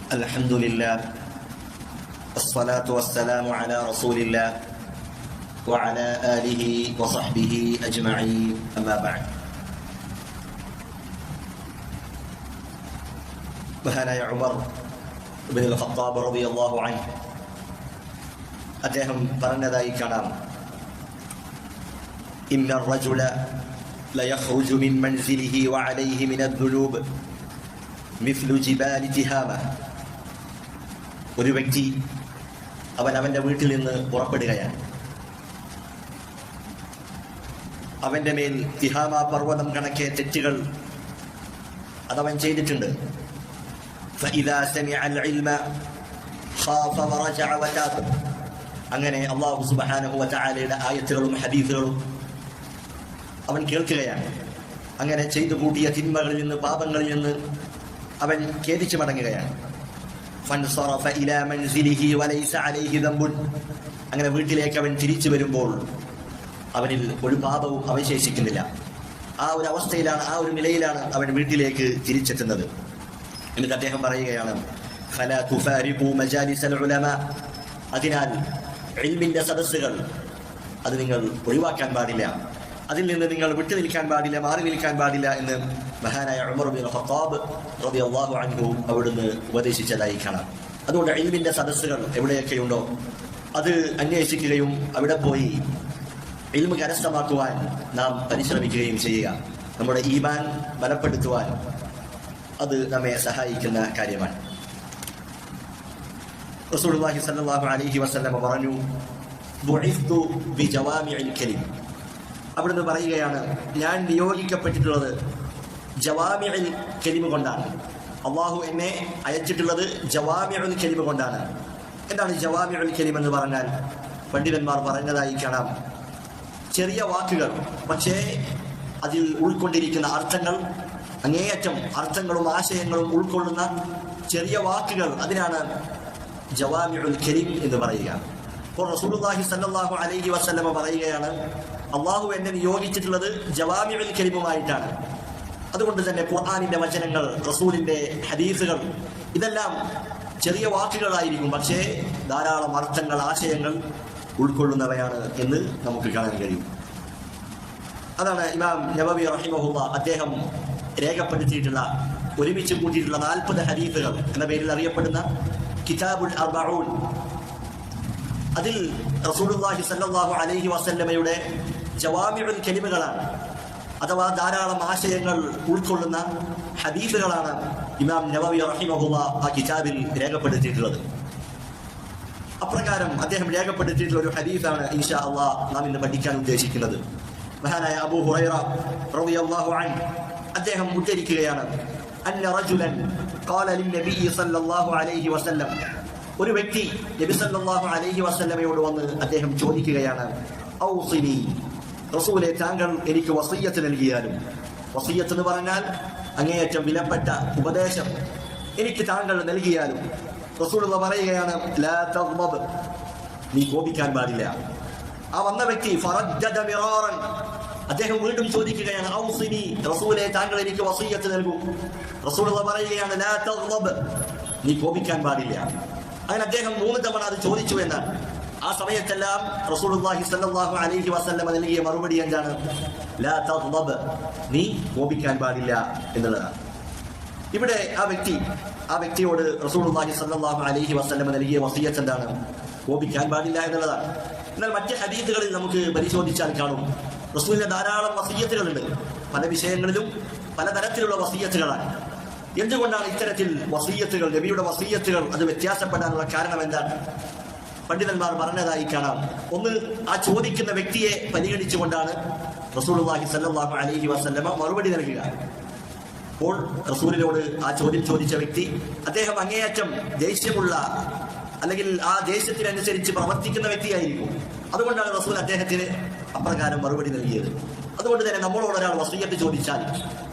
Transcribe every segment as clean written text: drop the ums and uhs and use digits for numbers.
الحمد لله والصلاة والسلام على رسول الله وعلى آله وصحبه أجمعين أما بعد. മഹാനായ ഉമർ ഇബ്നുൽ ഖത്താബ് റളിയല്ലാഹു അൻഹു അദ്ദേഹം പറഞ്ഞതായി കാണാം, ഇന്ന الرجل ليخرج من منزله وعليه من الذنوب مثل جبال تهامة. ഒരു വ്യക്തി അവന്റെ വീട്ടിൽ നിന്ന് പുറപ്പെടുകയാണ്. അവന്റെ മേൽ തിഹാമ പർവ്വതം കണക്കെ തെറ്റുകൾ അതവൻ ചെയ്തിട്ടുണ്ട്. فإذا سمع العلم خاف ورجع وتاب. അങ്ങനെ അല്ലാഹു സുബ്ഹാനഹു വ തആലയുടെ ആയത്തുകളും ഹദീസുകളും അവൻ കേൾക്കുകയാണ്. അങ്ങനെ ചെയ്തു കൂട്ടിയ തിന്മകളിൽ നിന്ന്, പാപങ്ങളിൽ നിന്ന് അവൻ ഖേദിച്ചു മടങ്ങുകയാണ്. فانصرف إلى منزله وليس عليه ذنب. അങ്ങനെ വീട്ടിലേക്ക് അവൻ തിരിച്ചു വരുമ്പോൾ അവനിൽ ഒരു പാപവും അവശേഷിക്കുന്നില്ല. ആ ഒരു അവസ്ഥയിലാണ്, ആ ഒരു നിലയിലാണ് അവൻ വീട്ടിലേക്ക് തിരിച്ചെത്തുന്നത്. എന്നിട്ട് അദ്ദേഹം പറയുകയാണ്, فلا تفارقوا مجالس العلماء. അതിനാൽ ഇൽമിന്റെ സദസ്സുകൾ അത് നിങ്ങൾ ഒഴിവാക്കാൻ പാടില്ല, അതിൽ നിന്ന് നിങ്ങൾ വിട്ടു നിൽക്കാൻ പാടില്ല, മാറി നിൽക്കാൻ പാടില്ല എന്ന് മഹാനായ ഉമർ ഇബ്നുൽ ഖത്താബ് റളിയല്ലാഹു അൻഹു അവിടുന്ന് ഉപദേശിച്ചതായി കാണാം. അതുകൊണ്ട് ഇൽമിന്റെ സദസ്സുകൾ എവിടെയൊക്കെയുണ്ടോ അത് അന്വേഷിക്കുകയും അവിടെ പോയി ഇൽമ് കരസ്ഥമാക്കുവാൻ നാം പരിശ്രമിക്കുകയും ചെയ്യുക. നമ്മുടെ ഈമാൻ ബലപ്പെടുത്തുവാൻ അത് നമ്മെ സഹായിക്കുന്ന കാര്യമാണ്. റസൂലുള്ളാഹി സ്വല്ലല്ലാഹു അലൈഹി വസല്ലം പറഞ്ഞു, ബുഇസ്തു ബിജവാമിഇൽ കലിം. അവിടുന്ന് പറയുകയാണ്, ഞാൻ നിയോഗിക്കപ്പെട്ടിട്ടുള്ളത് ജവാമിഉൽ കലിമ കൊണ്ടാണ്. അള്ളാഹു എന്നെ അയച്ചിട്ടുള്ളത് ജവാമിഉൽ കലിമ കൊണ്ടാണ്. എന്താണ് ജവാമിഉൽ കലിമ എന്ന് പറഞ്ഞാൽ? പണ്ഡിതന്മാർ പറഞ്ഞതായി കാണാം, ചെറിയ വാക്കുകൾ പക്ഷേ അതിൽ ഉൾക്കൊണ്ടിരിക്കുന്ന അർത്ഥങ്ങൾ, അങ്ങേയറ്റം അർത്ഥങ്ങളും ആശയങ്ങളും ഉൾക്കൊള്ളുന്ന ചെറിയ വാക്കുകൾ, അതിനാണ് ജവാമിഉൽ കലിം എന്ന് പറയുക. അപ്പോൾ റസൂലുള്ളാഹി സ്വല്ലല്ലാഹു അലൈഹി വസല്ലം പറയുകയാണ്, അള്ളാഹു എന്നെ നിയോഗിച്ചിട്ടുള്ളത് ജവാമിഉൽ കലിമുമായിട്ടാണ്. അതുകൊണ്ട് തന്നെ ഖുർആനിന്റെ വചനങ്ങൾ, റസൂലിന്റെ ഹദീസുകൾ ഇതെല്ലാം ചെറിയ വാക്കുകളായിരിക്കും, പക്ഷേ ധാരാളം അർത്ഥങ്ങൾ, ആശയങ്ങൾ ഉൾക്കൊള്ളുന്നവയാണ് എന്ന് നമുക്ക് കാണാൻ കഴിയും. അതാണ് ഇമാം നവവി റഹിമഹുല്ലാ അദ്ദേഹം രേഖപ്പെടുത്തിയിട്ടുള്ള, ഒരുമിച്ച് കൂട്ടിയിട്ടുള്ള 40 ഹദീസുകൾ എന്ന പേരിൽ അറിയപ്പെടുന്ന കിതാബുൽ അർബഊൻ. അതിൽ റസൂലുള്ളാഹി സ്വല്ലല്ലാഹു അലൈഹി വസല്ലമയുടെ ജവാമിഉൽ കലിമകളാണ്, അഥവാ ധാരാളം ആശയങ്ങൾ ഉൾക്കൊള്ളുന്ന ഹദീസുകളാണ് ഇമാം നവവി റഹിമഹുല്ലാ ആ കിതാബിൽ രേഖപ്പെടുത്തിയിട്ടുള്ളത്. അപ്രകാരം അദ്ദേഹം രേഖപ്പെടുത്തിയിട്ടുള്ള ഒരു ഹദീസാണ് ഇൻഷാ അല്ലാഹ് നാം ഇന്ന് പഠിക്കാൻ ഉദ്ദേശിക്കുന്നത്. മഹാനായ അബൂ ഹുറൈറ റളിയല്ലാഹു അൻഹു അദ്ദേഹം ഉദ്ധരിക്കുകയാണ്, അന്ന റജുലൻ ഖാല ലിന്നബി സ്വല്ലല്ലാഹു അലൈഹി വസല്ലം. ഒരു വ്യക്തി നബി സല്ലല്ലാഹു അലൈഹി വസല്ലമയോട് വന്ന് അദ്ദേഹം ചോദിക്കുകയാണ്, ഔസിനി, റസൂലേ താങ്കൾ എനിക്ക് വസിയ്യത്ത് നൽകിയാലും. വസിയ്യത്ത് എന്ന് പറഞ്ഞാൽ അങ്ങേയറ്റം വിലപ്പെട്ട ഉപദേശം എനിക്ക് താങ്കൾ നൽകിയാലും. റസൂലുള്ളാഹി പറയുകയാണ്, ലാ തഗ്ളബ്, നീ കോപിക്കാൻ പാടില്ല. ആ വന്ന വ്യക്തി ഫറദ്ദദ മിറാറൻ, അദ്ദേഹം വീണ്ടും ചോദിക്കുകയാണ്, ഔസിനി, റസൂലേ താങ്കൾ എനിക്ക് വസിയ്യത്ത് നൽകൂ. റസൂലുള്ളാഹി പറയുകയാണ്, ലാ തഗ്ളബ്, നീ കോപിക്കാൻ പാടില്ല. അങ്ങനെ അദ്ദേഹം 3 തവണ അത് ചോദിച്ചു എന്നാണ്. ആ സമയത്തെല്ലാം റസൂലുള്ളാഹി സ്വല്ലല്ലാഹു അലൈഹി വസല്ലം നൽകിയ മറുപടി എന്താണ്? ലാ തഗ്ളബ്, നീ കോപിക്കാൻ പാടില്ല എന്നുള്ളതാണ്. ഇവിടെ ആ വ്യക്തിയോട് റസൂലുള്ളാഹി സ്വല്ലല്ലാഹു അലൈഹി വസല്ലം നൽകിയ വസിയ്യത്ത് എന്താണ്? കോപിക്കാൻ പാടില്ല എന്നുള്ളതാണ്. എന്നാൽ മറ്റ് ഹദീസുകളിൽ നമുക്ക് പരിശോധിച്ചാൽ കാണും, റസൂലിന്റെ ധാരാളം വസിയ്യത്തുകളുണ്ട്. പല വിഷയങ്ങളിലും പലതരത്തിലുള്ള വസിയ്യത്തുകളാണ്. എന്തുകൊണ്ടാണ് ഇത്തരത്തിൽ വസിയ്യത്തുകൾ, നബിയുടെ വസിയ്യത്തുകൾ അത് വ്യത്യാസപ്പെടാനുള്ള കാരണം എന്താണ്? പണ്ഡിതന്മാർ പറഞ്ഞതായി കാണാം. ഒന്ന്, ആ ചോദിക്കുന്ന വ്യക്തിയെ പരിഗണിച്ചുകൊണ്ടാണ് റസൂലുള്ളാഹി സ്വല്ലല്ലാഹു അലൈഹി വസല്ലമ മറുപടി നൽകുക. അപ്പോൾ റസൂലിനോട് ആ ചോദ്യം ചോദിച്ച വ്യക്തി, അദ്ദേഹം അങ്ങേയറ്റം ദേഷ്യമുള്ള, അല്ലെങ്കിൽ ആ ദേഷ്യത്തിനനുസരിച്ച് പ്രവർത്തിക്കുന്ന വ്യക്തിയായിരിക്കും. അതുകൊണ്ടാണ് റസൂൽ അദ്ദേഹത്തിന് അപ്രകാരം മറുപടി നൽകിയത്. അതുകൊണ്ട് തന്നെ നമ്മളോട് ഒരാൾ വസിയ്യത്ത് ചോദിച്ചാൽ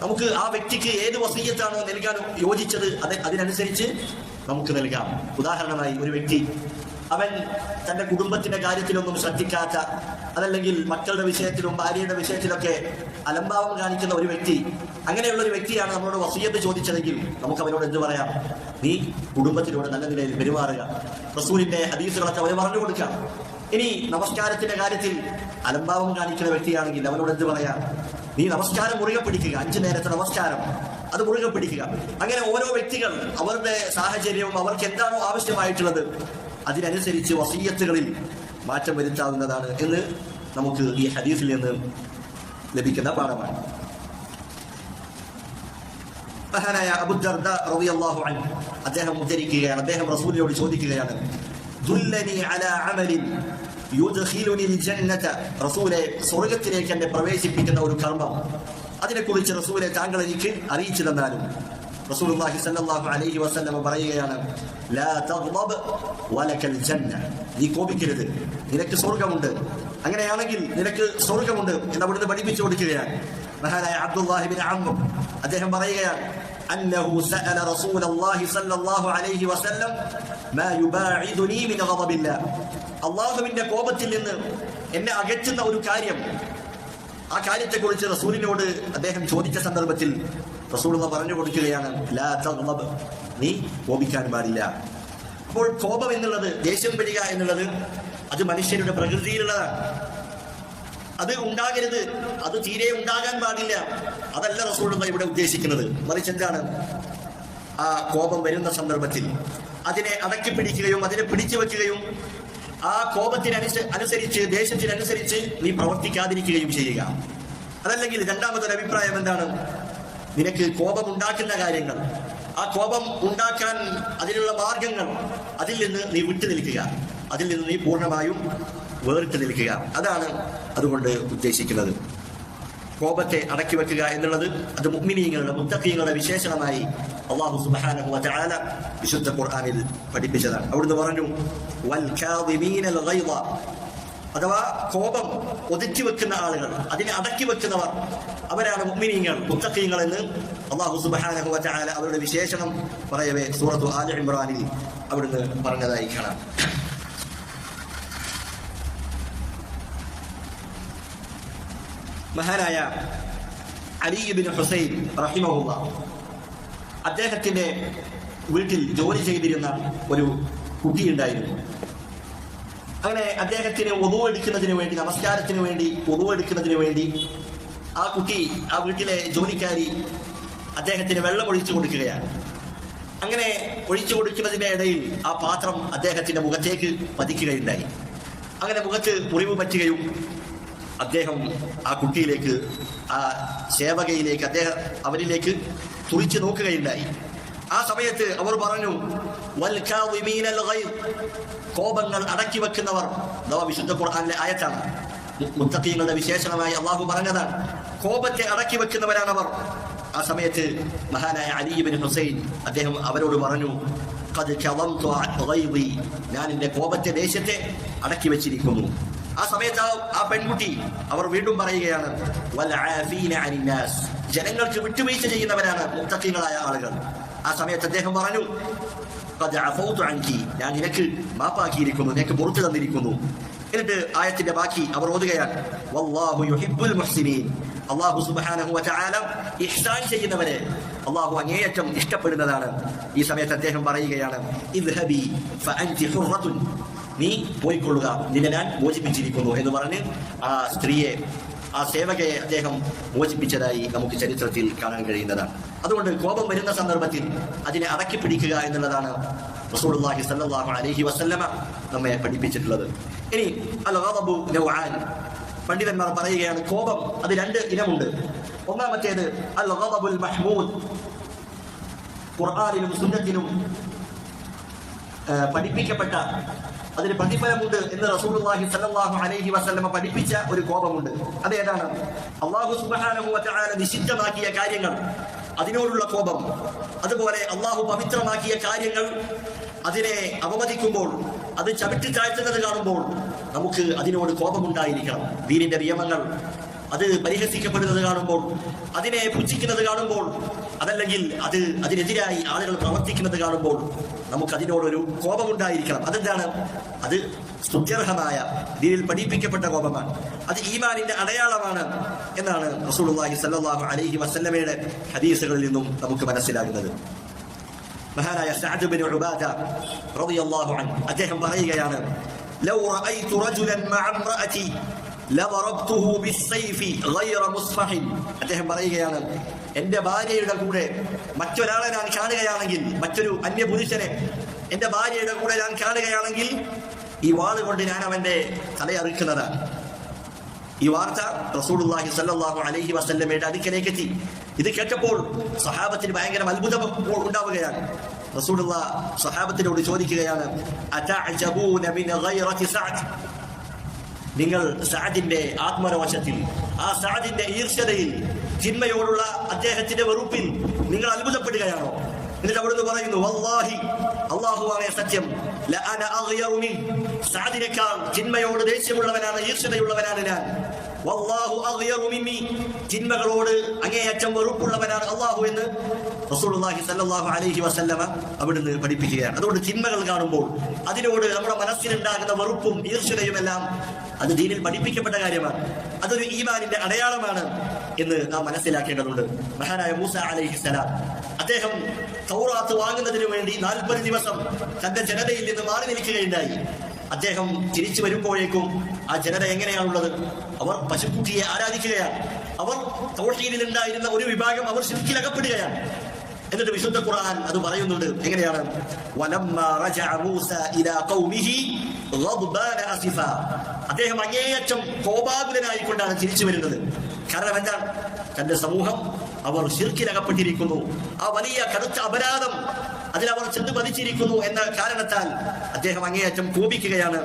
നമുക്ക് ആ വ്യക്തിക്ക് ഏത് വസിയ്യത്താണോ നൽകാൻ യോജിച്ചത് അതിനനുസരിച്ച് നമുക്ക് നൽകാം. ഉദാഹരണമായി, ഒരു വ്യക്തി അവൻ തന്റെ കുടുംബത്തിന്റെ കാര്യത്തിലൊന്നും ശ്രദ്ധിക്കാത്ത അതല്ലെങ്കിൽ മക്കളുടെ വിഷയത്തിലും ഭാര്യയുടെ വിഷയത്തിലൊക്കെ അലംഭാവം കാണിക്കുന്ന ഒരു വ്യക്തി, അങ്ങനെയുള്ള ഒരു വ്യക്തിയാണ് നമ്മളോട് വസിയത്ത് ചോദിച്ചതെങ്കിൽ നമുക്ക് അവരോട് എന്ത് പറയാം? നീ കുടുംബത്തിനോട് നല്ല നിലയിൽ പെരുമാറുക, റസൂലിന്റെ ഹദീസുകളൊക്കെ അവന് പറഞ്ഞു കൊടുക്കാം. ഇനി നമസ്കാരത്തിന്റെ കാര്യത്തിൽ അലംഭാവം കാണിക്കുന്ന വ്യക്തിയാണെങ്കിൽ അവനോട് എന്ത് പറയാം? നീ നമസ്കാരം മുറുകെ പിടിക്കുക, 5 നേരത്തെ നമസ്കാരം അത് മുറുകെ പിടിക്കുക. അങ്ങനെ ഓരോ വ്യക്തികൾ അവരുടെ സാഹചര്യവും അവർക്ക് എന്താണോ ആവശ്യമായിട്ടുള്ളത് അതിനനുസരിച്ച് വസിയത്തുകളിൽ മാറ്റം വരുത്താവുന്നതാണ് എന്ന് നമുക്ക് ഈ ഹദീസിൽ നിന്ന് ലഭിക്കുന്ന പാഠമാണ്. മഹാനായ അബൂ ദർദ റളിയല്ലാഹു അൻഹു അദ്ദേഹം ഉദ്ധരിക്കുകയാണ്, അദ്ദേഹം റസൂലിനോട് ചോദിക്കുകയാണ്, ദുല്ലനി അലാ അമലിൻ യുദ്ഖിലുനി അൽജന്നത, റസൂലേ സ്വർഗ്ഗത്തിലേക്ക് എന്നെ പ്രവേശിപ്പിക്കുന്ന ഒരു കർമ്മം, അതിനെക്കുറിച്ച് റസൂലെ താങ്കൾ എനിക്ക് അറിയിച്ചു തന്നാലും. റസൂലുള്ളാഹി സ്വല്ലല്ലാഹു അലൈഹി വസല്ലം പറയുകയാണ്, ലാ തഗ്ളബ് വലകൽ ജന്ന, നീ കോപിക്കരുത്, നിനക്ക് സ്വർഗ്ഗമുണ്ട്, അങ്ങനെയാണെങ്കിൽ നിനക്ക് സ്വർഗ്ഗമുണ്ട് എന്ന് അവിടുന്ന് പഠിപ്പിച്ചു കൊടുക്കുകയാണ്. മഹാനായ അബ്ദുല്ലാഹി ഇബ്നു അംർ അദ്ദേഹം പറയുകയാണ്, അന്നഹു സഅല റസൂലല്ലാഹി സ്വല്ലല്ലാഹു അലൈഹി വസല്ലം മാ യുബാഇദുനി മിൻ ഗളബില്ലാ, അല്ലാഹുവിന്റെ കോപത്തിൽ നിന്ന് എന്നെ അകറ്റുന്ന ഒരു കാര്യം, ആ കാര്യത്തെക്കുറിച്ച് റസൂലിനോട് അദ്ദേഹം ചോദിച്ച സന്ദർഭത്തിൽ റസൂലുള്ളാഹി പറഞ്ഞു കൊടുക്കുകയാണ്, ലാ തഗ്ളബ്, നീ കോപിക്കാൻ പാടില്ല. അപ്പോൾ കോപം എന്നുള്ളത്, ദേഷ്യം വരിക എന്നുള്ളത് അത് മനുഷ്യരുടെ പ്രകൃതിയിലുള്ളതാണ്. അത് ഉണ്ടാകരുത്, അത് തീരെ ഉണ്ടാകാൻ പാടില്ല. അതല്ല റസൂലുള്ളാഹി ഇവിടെ ഉദ്ദേശിക്കുന്നത്. മറിച്ച് എന്താണ്? ആ കോപം വരുന്ന സന്ദർഭത്തിൽ അതിനെ അടക്കി പിടിക്കുകയും അതിനെ പിടിച്ചു വെക്കുകയും ആ കോപത്തിനനുസരിച്ച് ദേശത്തിനനുസരിച്ച് നീ പ്രവർത്തിക്കാതിരിക്കുകയും ചെയ്യുക. അതല്ലെങ്കിൽ രണ്ടാമതൊരു അഭിപ്രായം എന്താണ്? നിനക്ക് കോപം ഉണ്ടാക്കുന്ന കാര്യങ്ങൾ, ആ കോപം ഉണ്ടാക്കാൻ അതിനുള്ള മാർഗങ്ങൾ, അതിൽ നിന്ന് നീ വിട്ടു നിൽക്കുക, അതിൽ നിന്ന് നീ പൂർണ്ണമായും വേറിട്ട് നിൽക്കുക. അതാണ് അതുകൊണ്ട് ഉദ്ദേശിക്കുന്നത്. കോപത്തെ അടക്കി വെക്കുക എന്നുള്ളത് അത് മുഅ്മിനീങ്ങളുടെ മുത്തഖീങ്ങളുടെ വിശേഷണമായി അല്ലാഹു സുബ്ഹാനഹു വ തആല വിശുദ്ധ ഖുർആനിൽ പഠിപ്പിച്ചതാണ്. അവിടുന്ന് പറഞ്ഞു, വൽ കാദിമീനൽ ഗൈള, അഥവാ കോപം ഒതുക്കി വെക്കുന്ന ആളുകൾ, അതിനെ അടക്കി വെക്കുന്നവർ, അവരാണ് മുഅ്മിനീങ്ങൾ, മുത്തഖീങ്ങൾ എന്ന് അല്ലാഹു സുബ്ഹാനഹു വ തആല അവരുടെ വിശേഷണം പറയവേ സൂറത്തു ആല ഇംറാനിൽ അവിടുന്ന് പറഞ്ഞതായി കാണാം. മഹാനായ അലി ഇബ്നു ഹുസൈൻ റഹിമഹുല്ലാഹ് അദ്ദേഹത്തിന്റെ വീട്ടിൽ ജോലി ചെയ്തിരുന്ന ഒരു കുട്ടിയുണ്ടായിരുന്നു. അങ്ങനെ അദ്ദേഹത്തിന് വുളു എടുക്കുന്നതിന് വേണ്ടി, നമസ്കാരത്തിന് വേണ്ടി വുളു എടുക്കുന്നതിന് വേണ്ടി ആ കുട്ടി, ആ വീട്ടിലെ ജോലിക്കാരി അദ്ദേഹത്തിന് വെള്ളം ഒഴിച്ചു കൊടുക്കുകയാണ്. അങ്ങനെ ഒഴിച്ചു കൊടുക്കുന്നതിന്റെ ഇടയിൽ ആ പാത്രം അദ്ദേഹത്തിന്റെ മുഖത്തേക്ക് പതിക്കുകയുണ്ടായി. അങ്ങനെ മുഖത്ത് മുറിവ് പറ്റുകയും അദ്ദേഹം ആ കുട്ടിയിലേക്ക്, ആ സേവകയിലേക്ക്, അവരിലേക്ക് തുറിച്ചു നോക്കുകയുണ്ടായി. ആ സമയത്ത് അവർ പറഞ്ഞു, വൽ കാദിമീനൽ ഗൈദ്, കോപങ്ങൾ അടക്കി വെക്കുന്നവർ. അഥവാ വിശുദ്ധ ഖുർആനിലെ ആയത്താണ്, മുത്തഖീങ്ങളുടെ വിശേഷണമായി അള്ളാഹു പറഞ്ഞതാണ്, കോപത്തെ അടക്കി വെക്കുന്നവരാണവർ. ആ സമയത്ത് മഹാനായ അലി ഇബ്നു ഹുസൈൻ അദ്ദേഹം അവരോട് പറഞ്ഞു, ഖദ് കദംതു ഗൈദി, ഞാൻ എന്റെ കോപത്തെ, ദേഷ്യത്തെ അടക്കി വെച്ചിരിക്കുന്നു. ആ സമയത്ത് ആ പെൺകുട്ടി അവർ വീണ്ടും പറയുകയാണ്, വൽ ആഫീന അനിന്നാസ്, ജനങ്ങൾക്ക് വിട്ടുവീഴ്ച ചെയ്യുന്നവരാണ് മുത്തഖീങ്ങളായ ആളുകൾ. ആ സമയത്ത് അദ്ദേഹം പറഞ്ഞു, ഖദ് അഫൗതു അൻകി, ഞാൻ നിനക്ക് മാപ്പാക്കിയിരിക്കുന്നു, നിനക്ക് പുറത്തു തന്നിരിക്കുന്നു. എന്നിട്ട് ആയത്തിന്റെ ബാക്കി അവർ ഓതുകയാണ്, വല്ലാഹു യുഹിബ്ബുൽ മുഹ്സിനീൻ, അല്ലാഹു സുബ്ഹാനഹു വ തആല ഇഹ്സാൻ ചെയ്യുന്നവരെ അല്ലാഹു അങ്ങേയറ്റം ഇഷ്ടപ്പെടുന്നതാണ്. ഈ സമയത്ത് അദ്ദേഹം പറയുകയാണ്, ഇദ്ഹബി ഫഅൻതി ഹുറത്തുൻ, നീ പോയിക്കൊള്ളുക, നിന്നെ ഞാൻ മോചിപ്പിച്ചിരിക്കുന്നു എന്ന് പറഞ്ഞ് ആ സ്ത്രീയെ, ആ സേവകയെ അദ്ദേഹം മോചിപ്പിച്ചതായി നമുക്ക് ചരിത്രത്തിൽ കാണാൻ കഴിയുന്നതാണ്. അതുകൊണ്ട് കോപം വരുന്ന സന്ദർഭത്തിൽ അതിനെ അടക്കി പിടിക്കുക എന്നുള്ളതാണ് റസൂലുള്ളാഹി സ്വല്ലല്ലാഹു അലൈഹി വസല്ലമ നമ്മെ പഠിപ്പിച്ചിട്ടുള്ളത്. ഇനി അൽ ഗളബു നൗആൻ, പണ്ഡിതന്മാർ പറയുകയാണ്, കോപം അത് 2 ഇനമുണ്ട്. ഒന്നാമത്തേത് അൽ ഗളബുൽ മഹ്മൂദ്, ഖുർആനിലും സുന്നത്തിലും പഠിപ്പിക്കപ്പെട്ട, അതിന് പ്രതിഫലമുണ്ട് എന്ന് റസൂലുള്ളാഹി സ്വല്ലല്ലാഹു അലൈഹി വസല്ലമ പഠിപ്പിച്ച ഒരു കോപമുണ്ട്. അതേതാണ്? അല്ലാഹു സുബ്ഹാനഹു വ തആല നിഷിദ്ധമാക്കിയ കാര്യങ്ങൾ, അതിനോടുള്ള കോപം. അതുപോലെ അല്ലാഹു പവിത്രമാക്കിയ കാര്യങ്ങൾ അതിനെ അവമതിക്കുമ്പോൾ, അത് ചവിട്ടി താഴ്ത്തുന്നത് കാണുമ്പോൾ നമുക്ക് അതിനോട് കോപമുണ്ടായിരിക്കണം. ദീനിന്റെ നിയമങ്ങൾ അത് പരിഹസിക്കപ്പെടുന്നത് കാണുമ്പോൾ, അതിനെ പുച്ഛിക്കുന്നത് കാണുമ്പോൾ, അതല്ലെങ്കിൽ അതിനെതിരായി ആളുകൾ പ്രവർത്തിക്കുന്നത് കാണുമ്പോൾ നമുക്കതിനോടൊരു കോപമുണ്ടായിരിക്കണം. അതെന്താണ്? അത് സ്തുത്യർഹമായ ദീനിൽ പഠിപ്പിക്കപ്പെട്ട കോപമാണ്. അത് ഈമാനിന്റെ അടയാളമാണ് എന്നാണ് റസൂലുള്ളാഹി സ്വല്ലല്ലാഹു അലൈഹി വസല്ലമയുടെ ഹദീസുകളിൽ നിന്നും നമുക്ക് മനസ്സിലാകുന്നത്. മഹാനായ സഅദ് ബിൻ ഉബാദ റളിയല്ലാഹു അൻഹു അദ്ദേഹം പറയുകയാണ്, ലൗ റഅയ്തു റജുലൻ മഅ ഇംറഅതി ലദറബ്തുഹു ബിസ്സൈഫി ഗൈറ മുസ്ഫഹിൻ. അദ്ദേഹം പറയുകയാണ്, എന്റെ ഭാര്യയുടെ കൂടെ മറ്റൊരാളെ ഞാൻ കാണുകയാണെങ്കിൽ, മറ്റൊരു അന്യപുരുഷനെ എന്റെ ഭാര്യയുടെ കൂടെ ഞാൻ കാണുകയാണെങ്കിൽ ഈ വാൾ കൊണ്ട് ഞാൻ അവന്റെ തലയറുക്കുന്നതാണ്. ഈ വാർത്ത റസൂലുള്ളാഹി സ്വല്ലല്ലാഹു അലൈഹി വസല്ലമയുടെ അടുക്കലേക്ക് എത്തി. ഇത് കേട്ടപ്പോൾ സഹാബത്തിന് ഭയങ്കര അത്ഭുതം ഉണ്ടാവുകയാണ്. റസൂലുള്ളാഹി സഹാബത്തിനോട് ചോദിക്കുകയാണ്, അതഅജബൂന മിൻ ഗൈറതി സഅദ്. നിങ്ങൾ സഅദിന്റെ ആത്മരോഷത്തിൽ, ആ സഅദിന്റെ ഈർഷ്യതയിൽ, ചിന്മയോടുള്ള അദ്ദേഹത്തിന്റെ വെറുപ്പിൽ നിങ്ങൾ അത്ഭുതപ്പെടുകയാണോ? എന്നിട്ട് അവിടുന്ന് പറയുന്നു, വല്ലാഹി, അല്ലാഹുവാണ് സത്യം, ലഅന അഗ്യറു മിൻ, സഅദിനേക്കാൾ ചിന്മയോട് ദേഷ്യമുള്ളവനാണ്, ഈർഷ്യതയുള്ളവനാണ് ഞാൻ. വല്ലാഹു അഗ്യറു മിന്നി, ചിന്മകളോട് അങ്ങേയറ്റം വെറുപ്പുള്ളവനാണ് അല്ലാഹു എന്ന് റസൂലുള്ളാഹി സ്വല്ലല്ലാഹു അലൈഹി വസല്ലമ അവിടുന്ന് പഠിപ്പിക്കുകയാണ്. അതുകൊണ്ട് ചിന്മകൾ കാണുമ്പോൾ അതിനോട് നമ്മുടെ മനസ്സിലുണ്ടാകുന്ന വെറുപ്പും ഈർഷ്യതയുമെല്ലാം അത് ദീനിൽ പഠിപ്പിക്കപ്പെട്ട കാര്യമാണ്. അതൊരു ഈമാനിന്റെ അടയാളമാണ് എന്ന് നാം മനസ്സിലാക്കേണ്ടതുണ്ട്. മഹാനായ മൂസ അലൈഹിസ്സലാം അദ്ദേഹം തൗറാത്ത് വാങ്ങുന്നതിന് വേണ്ടി 40 ദിവസം തന്റെ ജനതയിൽ നിന്ന് മാറി നിൽക്കുകയുണ്ടായി. അദ്ദേഹം തിരിച്ചു വരുമ്പോഴേക്കും ആ ജനത എങ്ങനെയാണുള്ളത്? അവർ പശുക്കുട്ടിയെ ആരാധിക്കുകയാണ്. അവർ തൗഹീദിൽ ഉണ്ടായിരുന്ന ഒരു വിഭാഗം അവർ ശിർക്കിലകപ്പെടുകയാണ്. എന്നിട്ട് വിശുദ്ധ ഖുർആൻ അത് പറയുന്നുണ്ട്. എങ്ങനെയാണ്? വലമ്മാ റജഅ മൂസ ഇലാ ഖൗമിഹി ഗദ്ബാന അസിഫ. അദ്ദേഹം അങ്ങേയറ്റം കോപാകുലനായിക്കൊണ്ടാണ് തിരിച്ചു വരുന്നത്. കാരണം എന്താണ്? തന്റെ സമൂഹം അവർ ശിർക്കിലകപ്പെട്ടിരിക്കുന്നു, ആ വലിയ കടുത്ത അപരാധം അതിലവർ ചെന്ന് പതിച്ചിരിക്കുന്നു എന്ന കാരണത്താൽ അദ്ദേഹം അങ്ങേയറ്റം കോപിക്കുകയാണ്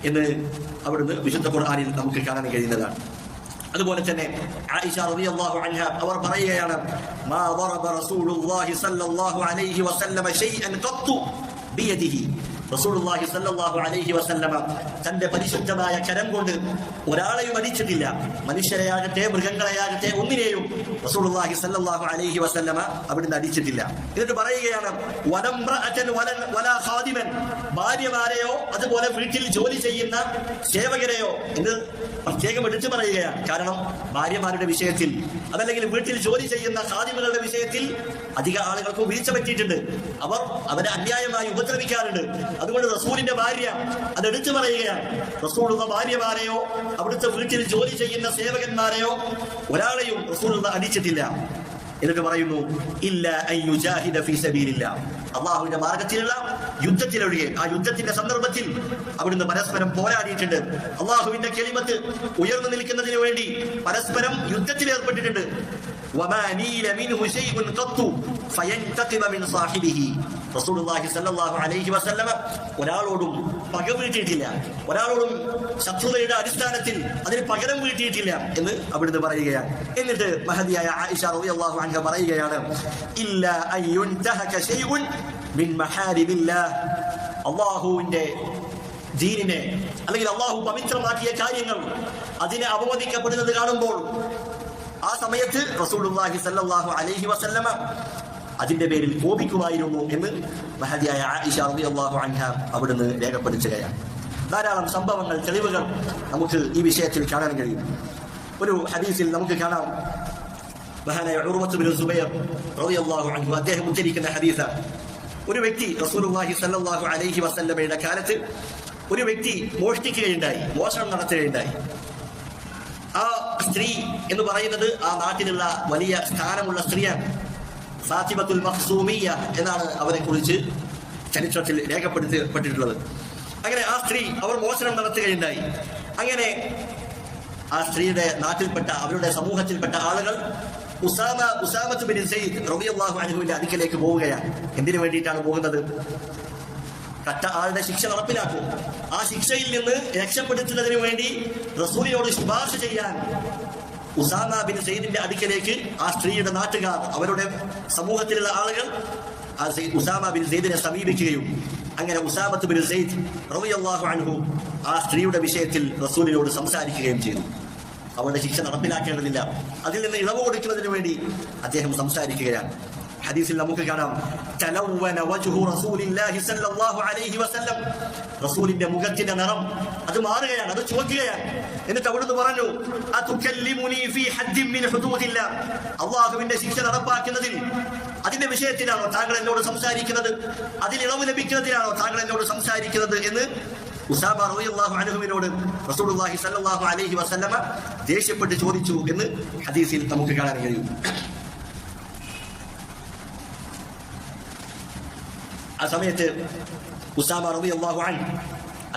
എന്ന് അവിടുന്ന് വിശുദ്ധ ഖുർആനിൽ നമുക്ക് കാണാൻ കഴിയുന്നതാണ്. അതുപോലെ തന്നെ ആയിഷ റളിയല്ലാഹു അൻഹ അവർ പറയുകയാണ്, മാ ദറബ റസൂലുള്ളാഹി സ്വല്ലല്ലാഹു അലൈഹി വസല്ലമ ശൈഅൻ ഖത്തു ബിയദിഹി. റസൂലുള്ളാഹി സ്വല്ലല്ലാഹു അലൈഹി വസല്ലമ തന്റെ പരിശുദ്ധമായ കരം കൊണ്ട് ഒരാളെയും അടിച്ചിട്ടില്ല. മനുഷ്യരെയാകട്ടെ മൃഗങ്ങളെയാകട്ടെ ഒന്നിനെയും റസൂലുള്ളാഹി സ്വല്ലല്ലാഹു അലൈഹി വസല്ലമ അവിടുന്ന് അടിച്ചിട്ടില്ല. എന്നിട്ട് പറയുകയാണ്, വലംറഅതൻ വലാ ഖാദിമൻ, ഭാര്യമാരെയോ അതുപോലെ വീട്ടിൽ ജോലി ചെയ്യുന്ന സേവകരെയോ എന്ന് പ്രത്യേകം എടുത്തു പറയുകയാണ്. കാരണം ഭാര്യമാരുടെ വിഷയത്തിൽ, അതല്ലെങ്കിൽ വീട്ടിൽ ജോലി ചെയ്യുന്ന ഖാദിമുകളുടെ വിഷയത്തിൽ അധിക ആളുകൾക്ക് വീഴ്ച പറ്റിയിട്ടുണ്ട്. അവരെ അന്യായമായി ഉപദ്രവിക്കാറുണ്ട്. അതുകൊണ്ട് റസൂലിന്റെ ഭാര്യ അതെടുത്തു പറയുകയാണ്, റസൂലുള്ള ഭാര്യമാരെയോ അവിടുത്തെ വീട്ടിൽ ജോലി ചെയ്യുന്ന സേവകന്മാരെയോ ഒരാളെയും റസൂലുള്ള അടിച്ചിട്ടില്ല. എന്നിട്ട് പറയുന്നു, ഇല്ല അൻ യുജാഹിദ ഫീ സബീലില്ലാഹ്, അല്ലാഹുവിന്റെ മാർഗ്ഗത്തിലുള്ള യുദ്ധത്തിലൊഴികെ. ആ യുദ്ധത്തിന്റെ സന്ദർഭത്തിൽ അവിടുന്ന് പരസ്പരം പോരാടിയിട്ടുണ്ട്. അല്ലാഹുവിന്റെ കലിമത്ത് ഉയർന്നു നിൽക്കുന്നതിന് വേണ്ടി പരസ്പരം യുദ്ധത്തിൽ ഏർപ്പെട്ടിട്ടുണ്ട്. വമാ നീല മിൻഹു ശൈഉൻ ഖത്തു ഫയൻതഖിമ മിൻ സാഹിബിഹി. റസൂലുള്ളാഹി സ്വല്ലല്ലാഹു അലൈഹി വസല്ലമ ഒരാളോടും പക വീട്ടിയിട്ടില്ല, ഒരാളോടും ശത്രുതയുടെ അടിസ്ഥാനത്തിൽ അതിന് പകരം വീട്ടിയിട്ടില്ല എന്ന് അവിടുന്ന് പറയുകയാണ്. എന്നിട്ട് മഹദിയായ ആയിഷ റളിയല്ലാഹു അൻഹ പറയുകയാണ്, ഇല്ല അൻ യുൻതഹക ശൈഉൻ മിൻ മഹാരിമില്ലാഹ്. അല്ലാഹുവിന്റെ ദീനിനെ അല്ലെങ്കിൽ അല്ലാഹു പവിത്രമാക്കിയ കാര്യങ്ങൾ അതിനെ അവമതിക്കപ്പെടുന്നത് കാണുമ്പോൾ ആ സമയത്ത് റസൂലുള്ളാഹി സ്വല്ലല്ലാഹു അലൈഹി വസല്ലമ അതിന്റെ പേരിൽ കോപിക്കുമായിരുന്നു എന്ന് മഹദിയായ ആയിഷ റളിയല്ലാഹു അൻഹ അവിടുന്ന് രേഖപ്പെടുത്തുകയാണ്. ധാരാളം സംഭവങ്ങൾ, തെളിവുകൾ നമുക്ക് ഈ വിഷയത്തിൽ കാണാൻ കഴിയും. ഒരു ഹദീസിൽ നമുക്ക് കാണാം, മഹാനായ ഉർവത്ത് ബിൻ സുബൈർ റളിയല്ലാഹു അൻഹു അദ്ദേഹം ഉദ്ധരിക്കുന്ന ഹദീസ്, ഒരു വ്യക്തി റസൂലുള്ളാഹി സ്വല്ലല്ലാഹു അലൈഹി വസല്ലമയുടെ കാലത്ത് ഒരു വ്യക്തി മോഷ്ടിക്കുകയുണ്ടായി, മോഷണം നടത്തുകയുണ്ടായി. ആ സ്ത്രീ എന്ന് പറയുന്നത് ആ നാട്ടിലുള്ള വലിയ സ്ഥാനമുള്ള സ്ത്രീയാണ്. ഫാത്തിമത്തുൽ മഖ്സൂമിയ്യ എന്നാണ് അവരെ കുറിച്ച് ചരിത്രത്തിൽ രേഖപ്പെടുത്തപ്പെട്ടിട്ടുള്ളത്. അങ്ങനെ ആ സ്ത്രീ അവർ മോഷണം നടത്തുകയുണ്ടായി. അങ്ങനെ ആ സ്ത്രീയുടെ നാട്ടിൽപ്പെട്ട, അവരുടെ സമൂഹത്തിൽപ്പെട്ട ആളുകൾ ഉസാമത്ത് ബിൻ സയ്യിദ് റളിയല്ലാഹു അൻഹുവിന്റെ അടുക്കലേക്ക് പോവുകയാണ്. എന്തിനു വേണ്ടിയിട്ടാണ് പോകുന്നത്? കട്ട ആളുടെ ശിക്ഷ നടപ്പിലാക്കും. ആ ശിക്ഷയിൽ നിന്ന് രക്ഷപ്പെടുത്തുന്നതിന് വേണ്ടി റസൂലിനോട് ശുപാർശ ചെയ്യാൻ ഉസാമ ബിൻ സയ്യിദിന്റെ അടുക്കലേക്ക് ആ സ്ത്രീയുടെ നാട്ടുകാർ, അവരുടെ സമൂഹത്തിലുള്ള ആളുകൾ ആ ഉസാമ ബിൻ സയ്യിദിനെ സമീപിക്കുകയും അങ്ങനെ ഉസാമത്ത് ബിൻ സയ്യിദ് റളിയല്ലാഹു അൻഹു ആ സ്ത്രീയുടെ വിഷയത്തിൽ റസൂലിനോട് സംസാരിക്കുകയും ചെയ്തു. അവരുടെ ശിക്ഷ നടപ്പിലാക്കേണ്ടതില്ല, അതിൽ നിന്ന് ഇളവ് കൊടുക്കുന്നതിന് വേണ്ടി അദ്ദേഹം സംസാരിക്കുകയാണ്. ഹദീസിൽ നമുക്ക് കാണാം, തലവ്വന വജ്ഹു റസൂലില്ലാഹി സ്വല്ലല്ലാഹു അലൈഹി വസല്ലം, റസൂലിന്റെ മുഖത്തിന്റെ നിറം അത് മാറുകയാണ്, അത് ചുവക്കുകയാണ്. എന്നിട്ട് അവിടുന്ന് പറഞ്ഞു, അതുകല്ലിമുനി ഫീ ഹദ്ദിൻ മിൻ ഹുദൂദില്ലാഹ്, അല്ലാഹുവിന്റെ ശിക്ഷ നടപ്പാക്കുന്നതിൽ അതിന്റെ വിഷയത്തിലാണോ താങ്കൾ എന്നോട് സംസാരിക്കുന്നത്, അതിൽ ഇളവ് ലഭിക്കുന്നതിലാണോ താങ്കൾ എന്നോട് സംസാരിക്കുന്നത് എന്ന് ഉസാമ റളിയല്ലാഹു അൻഹുവിനോട് റസൂലുള്ളാഹി സ്വല്ലല്ലാഹു അലൈഹി വസല്ലമ ദേഷ്യപ്പെട്ട് ചോദിച്ചു എന്ന് ഹദീസിൽ നമുക്ക് കാണാൻ കഴിയും. ആ സമയത്ത് ഉസാമ റളിയല്ലാഹു അൻഹു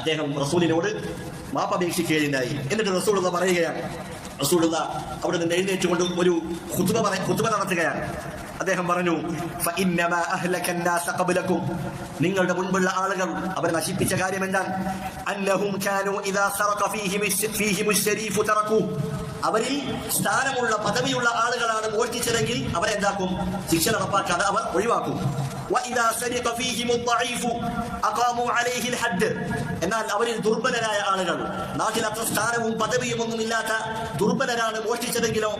അദ്ദേഹം റസൂലിനോട് മാപ്പപേക്ഷിക്കുകയുണ്ടായി. എന്നിട്ട് റസൂലുള്ളാഹി പറയുകയാണ്, റസൂലുള്ളാഹി അവിടെ നിന്ന് എഴുന്നേറ്റുകൊണ്ട് ഒരു ഖുതുബ നടത്തുകയാണ്. അദ്ദേഹം പറഞ്ഞു, ഫഇന്നമാ അഹ്ലകന്നാസ ഖബ്ലകും, നിങ്ങളുടെ മുൻപുള്ള ആളുകൾ അവരെ നശിപ്പിച്ച കാര്യം എന്താണ്? അന്നഹും കാനൂ ഇദാ സറഖ ഫീഹിമുശ് ശരീഫു തറകൂ, അവരിൽ സ്ഥാനമുള്ള പദവിയുള്ള ആളുകളാണ് മോഷ്ടിച്ചതെങ്കിൽ അവരെന്താക്കും? ശിക്ഷ നടപ്പാക്കാതെ അവർ ഒഴിവാക്കും. വഇദാ സരിഖ ഫീഹിമുദ് ദഈഫു അഖാമൂ അലൈഹിൽ ഹദ്ദ്, എന്നാൽ അവരിൽ ദുർബലരായ ആളുകൾ, നാട്ടിൽ അത്ര സ്ഥാനവും പദവിയും ഒന്നും ഇല്ലാത്ത ദുർബലരാണ് മോഷ്ടിച്ചതെങ്കിലോ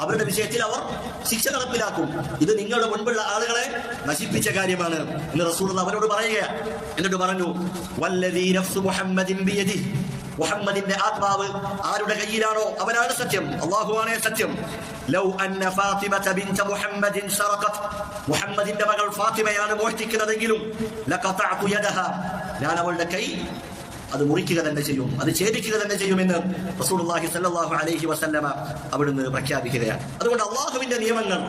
അവരുടെ വിഷയത്തിൽ അവർ ശിക്ഷ നടപ്പിലാക്കും. ഇത് നിങ്ങളുടെ മുൻപുള്ള ആളുകളെ നശിപ്പിച്ച കാര്യമാണ് എന്ന് റസൂലുള്ളാഹി അവരോട് പറയുകയാണ്. എന്നിട്ട് പറഞ്ഞു, വല്ലദീ നഫ്സു മുഹമ്മദിൻ ബിയദിഹി, മുഹമ്മദിന്റെ ആത്മാവ് ആരുടെ കയ്യിലാണോ അവനാണ് സത്യം, അല്ലാഹുവാണ് സത്യം. ലൗ അന്ന ഫാത്തിമത ബിൻത മുഹമ്മദിൻ സറഖത്, മുഹമ്മദിന്റെ മകൾ ഫാത്തിമയാണ് മോഷ്ടിക്കുന്നതെങ്കിലും ലഖതഅതു യദഹ, ഞാൻ അവളുടെ കൈ അത് മുറിക്കുക തന്നെ ചെയ്യും, അത് ഛേദിക്കുക തന്നെ ചെയ്യുമെന്ന് റസൂലുള്ളാഹി സ്വല്ലല്ലാഹു അലൈഹി വസല്ലമ അവിടുന്ന് പ്രഖ്യാപിക്കുകയാണ്. അതുകൊണ്ട് അല്ലാഹുവിന്റെ നിയമങ്ങൾ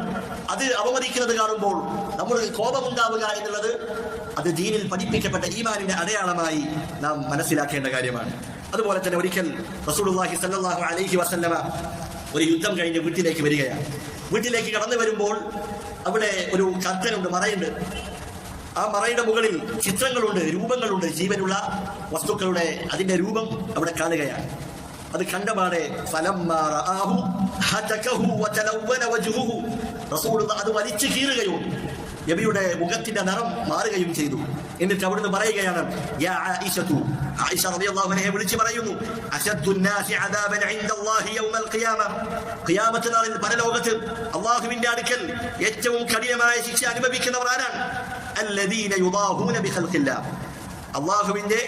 അത് അവമതിക്കുന്നത് കാണുമ്പോൾ നമ്മൾ കോപമുണ്ടാവുക എന്നുള്ളത് അത് ദീനിൽ പഠിപ്പിക്കപ്പെട്ട ഈമാനിന്റെ അടയാളമായി നാം മനസ്സിലാക്കേണ്ട കാര്യമാണ്. അതുപോലെ തന്നെ ഒരിക്കൽ റസൂലുള്ളാഹി സ്വല്ലല്ലാഹു അലൈഹി വസല്ലമ ഒരു യുദ്ധം കഴിഞ്ഞ് വീട്ടിലേക്ക് വരികയാണ്. വീട്ടിലേക്ക് കടന്നു വരുമ്പോൾ അവിടെ ഒരു കർട്ടനുണ്ട്, മറയുണ്ട്. ആ മറയുടെ മുകളിൽ ചിത്രങ്ങളുണ്ട്, രൂപങ്ങളുണ്ട്, ജീവനുള്ള വസ്തുക്കളുടെ അതിന്റെ രൂപം അവിടെ കാണുകയാണ്. അത് കണ്ടപാടെ റസൂലുള്ളാഹി അത് വലിച്ചു കീറുകയും നബിയുടെ മുഖത്തിന്റെ നിറം മാറുകയും ചെയ്തു. എന്നിട്ട് അവിടുന്ന് പറയുകയാണ്, യാ ആയിഷതു, ആയിഷ റളിയല്ലാഹു അൻഹയെ വിളിച്ചു പറയുന്നു, അശദ്ദുന്നാസി അദാബൻ ഇൻദല്ലാഹി യൗമൽ ഖിയാമ, ഖിയാമത്ത് നാളിൽ പരലോകത്ത് അല്ലാഹുവിന്റെ അടുക്കൽ ഏറ്റവും കഠിനമായ ശിക്ഷ അനുഭവിക്കുന്നവർ ആരാണ്? അല്ലദീന യുദാഹൂന ബിഖൽഖില്ലാഹ്, അല്ലാഹുവിന്റെ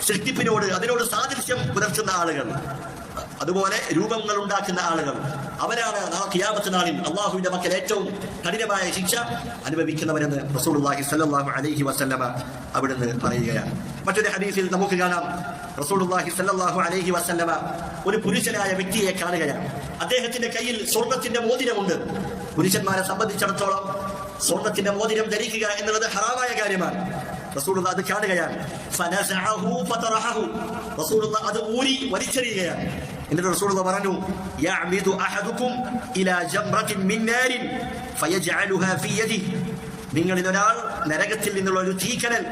സൃഷ്ടിപ്പിനോട് അതിനോട് സാദൃശ്യം പുലർത്തുന്ന ആളുകൾ, അതുപോലെ രൂപങ്ങൾ ഉണ്ടാക്കുന്ന ആളുകൾ, അവരാണ് ഖിയാമത്ത് നാളിൽ അല്ലാഹുവിന്റെ മക്കൾ ഏറ്റവും കഠിനമായ ശിക്ഷ അനുഭവിക്കുന്നവരെന്ന് റസൂലുള്ളാഹി സ്വല്ലല്ലാഹു അലൈഹി വസല്ലമ അവിടുന്ന് പറയുകയാണ്. മറ്റൊരു ഹദീസിൽ നമുക്ക് കാണാം, റസൂലുള്ളാഹി സ്വല്ലല്ലാഹു അലൈഹി വസല്ലമ ഒരു പുരുഷനായ വ്യക്തിയെ കാണുകയാണ്. അദ്ദേഹത്തിന്റെ കയ്യിൽ സ്വർണത്തിന്റെ മോതിരമുണ്ട്. പുരുഷന്മാരെ സംബന്ധിച്ചിടത്തോളം സ്വർണത്തിന്റെ മോതിരം ധരിക്കുക എന്നുള്ളത് ഹറാമായ കാര്യമാണ്. റസൂലുള്ളാഹി അത് കാണുകയാണ്. ഫനസഅഹു ഫതറഹു, റസൂലുള്ളാഹി അത് ഊരി വലിച്ചെറിയുകയാണ്. എന്നിട്ട് റസൂലുള്ളാഹി പറഞ്ഞു, യഅമിദു അഹദുകും ഇലാ ജംറത്തിൻ മിൻ നാരിൻ ഫയജ്അലുഹാ ഫീ യദിഹി, നിങ്ങളിൽ ഒരാൾ നരകത്തിൽ നിന്നുള്ള ഒരു തീക്കനൽ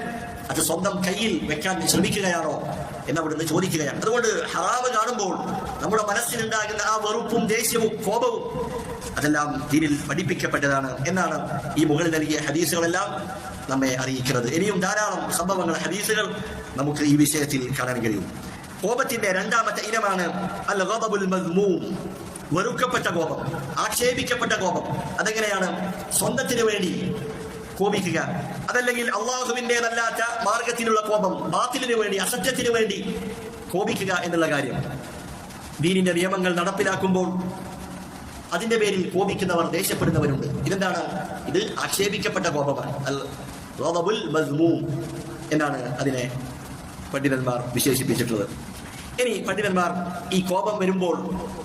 അത് സ്വന്തം കയ്യിൽ വെക്കാൻ ശ്രമിക്കുകയാണോ എന്നവിടുന്ന് ചോദിക്കുകയാണ്. അതുകൊണ്ട് ഹറാമ് കാണുമ്പോൾ നമ്മുടെ മനസ്സിലുണ്ടാകുന്ന ആ വെറുപ്പും ദേഷ്യവും കോപവും അതെല്ലാം ദീനിൽ പഠിപ്പിക്കപ്പെട്ടതാണ് എന്നാണ് ഈ മുകളിൽ നൽകിയ ഹദീസുകളെല്ലാം നമ്മെ അറിയിക്കുന്നത്. ഇനിയും ധാരാളം സംഭവങ്ങൾ, ഹദീസുകൾ നമുക്ക് ഈ വിഷയത്തിൽ കാണാൻ കഴിയും. കോപത്തിന്റെ രണ്ടാമത്തെ ഇനമാണ് അൽ ഗദബുൽ മദ്മൂം, വെറുക്കപ്പെട്ട കോപം, ആക്ഷേപിക്കപ്പെട്ട കോപം. അതെങ്ങനെയാണ്? സ്വന്തത്തിന് വേണ്ടി കോപിക്കുക, അതല്ലെങ്കിൽ അള്ളാഹുവിൻ്റെതല്ലാത്ത മാർഗത്തിലുള്ള കോപം, ബാത്തിലിന് വേണ്ടി, അസത്യത്തിന് വേണ്ടി കോപിക്കുക എന്നുള്ള കാര്യം. ദീനിന്റെ നിയമങ്ങൾ നടപ്പിലാക്കുമ്പോൾ അതിന്റെ പേരിൽ കോപിക്കുന്നവർ, ദേഷ്യപ്പെടുന്നവരുണ്ട്. ഇതെന്താണ്? ഇത് ആക്ഷേപിക്കപ്പെട്ട കോപമാണ്. അൽ ഗദബുൽ മദ്മൂം എന്നാണ് അതിനെ പണ്ഡിതന്മാർ വിശേഷിപ്പിച്ചിട്ടുള്ളത്. ഇനി പണ്ഡിതന്മാർ ഈ കോപം വരുമ്പോൾ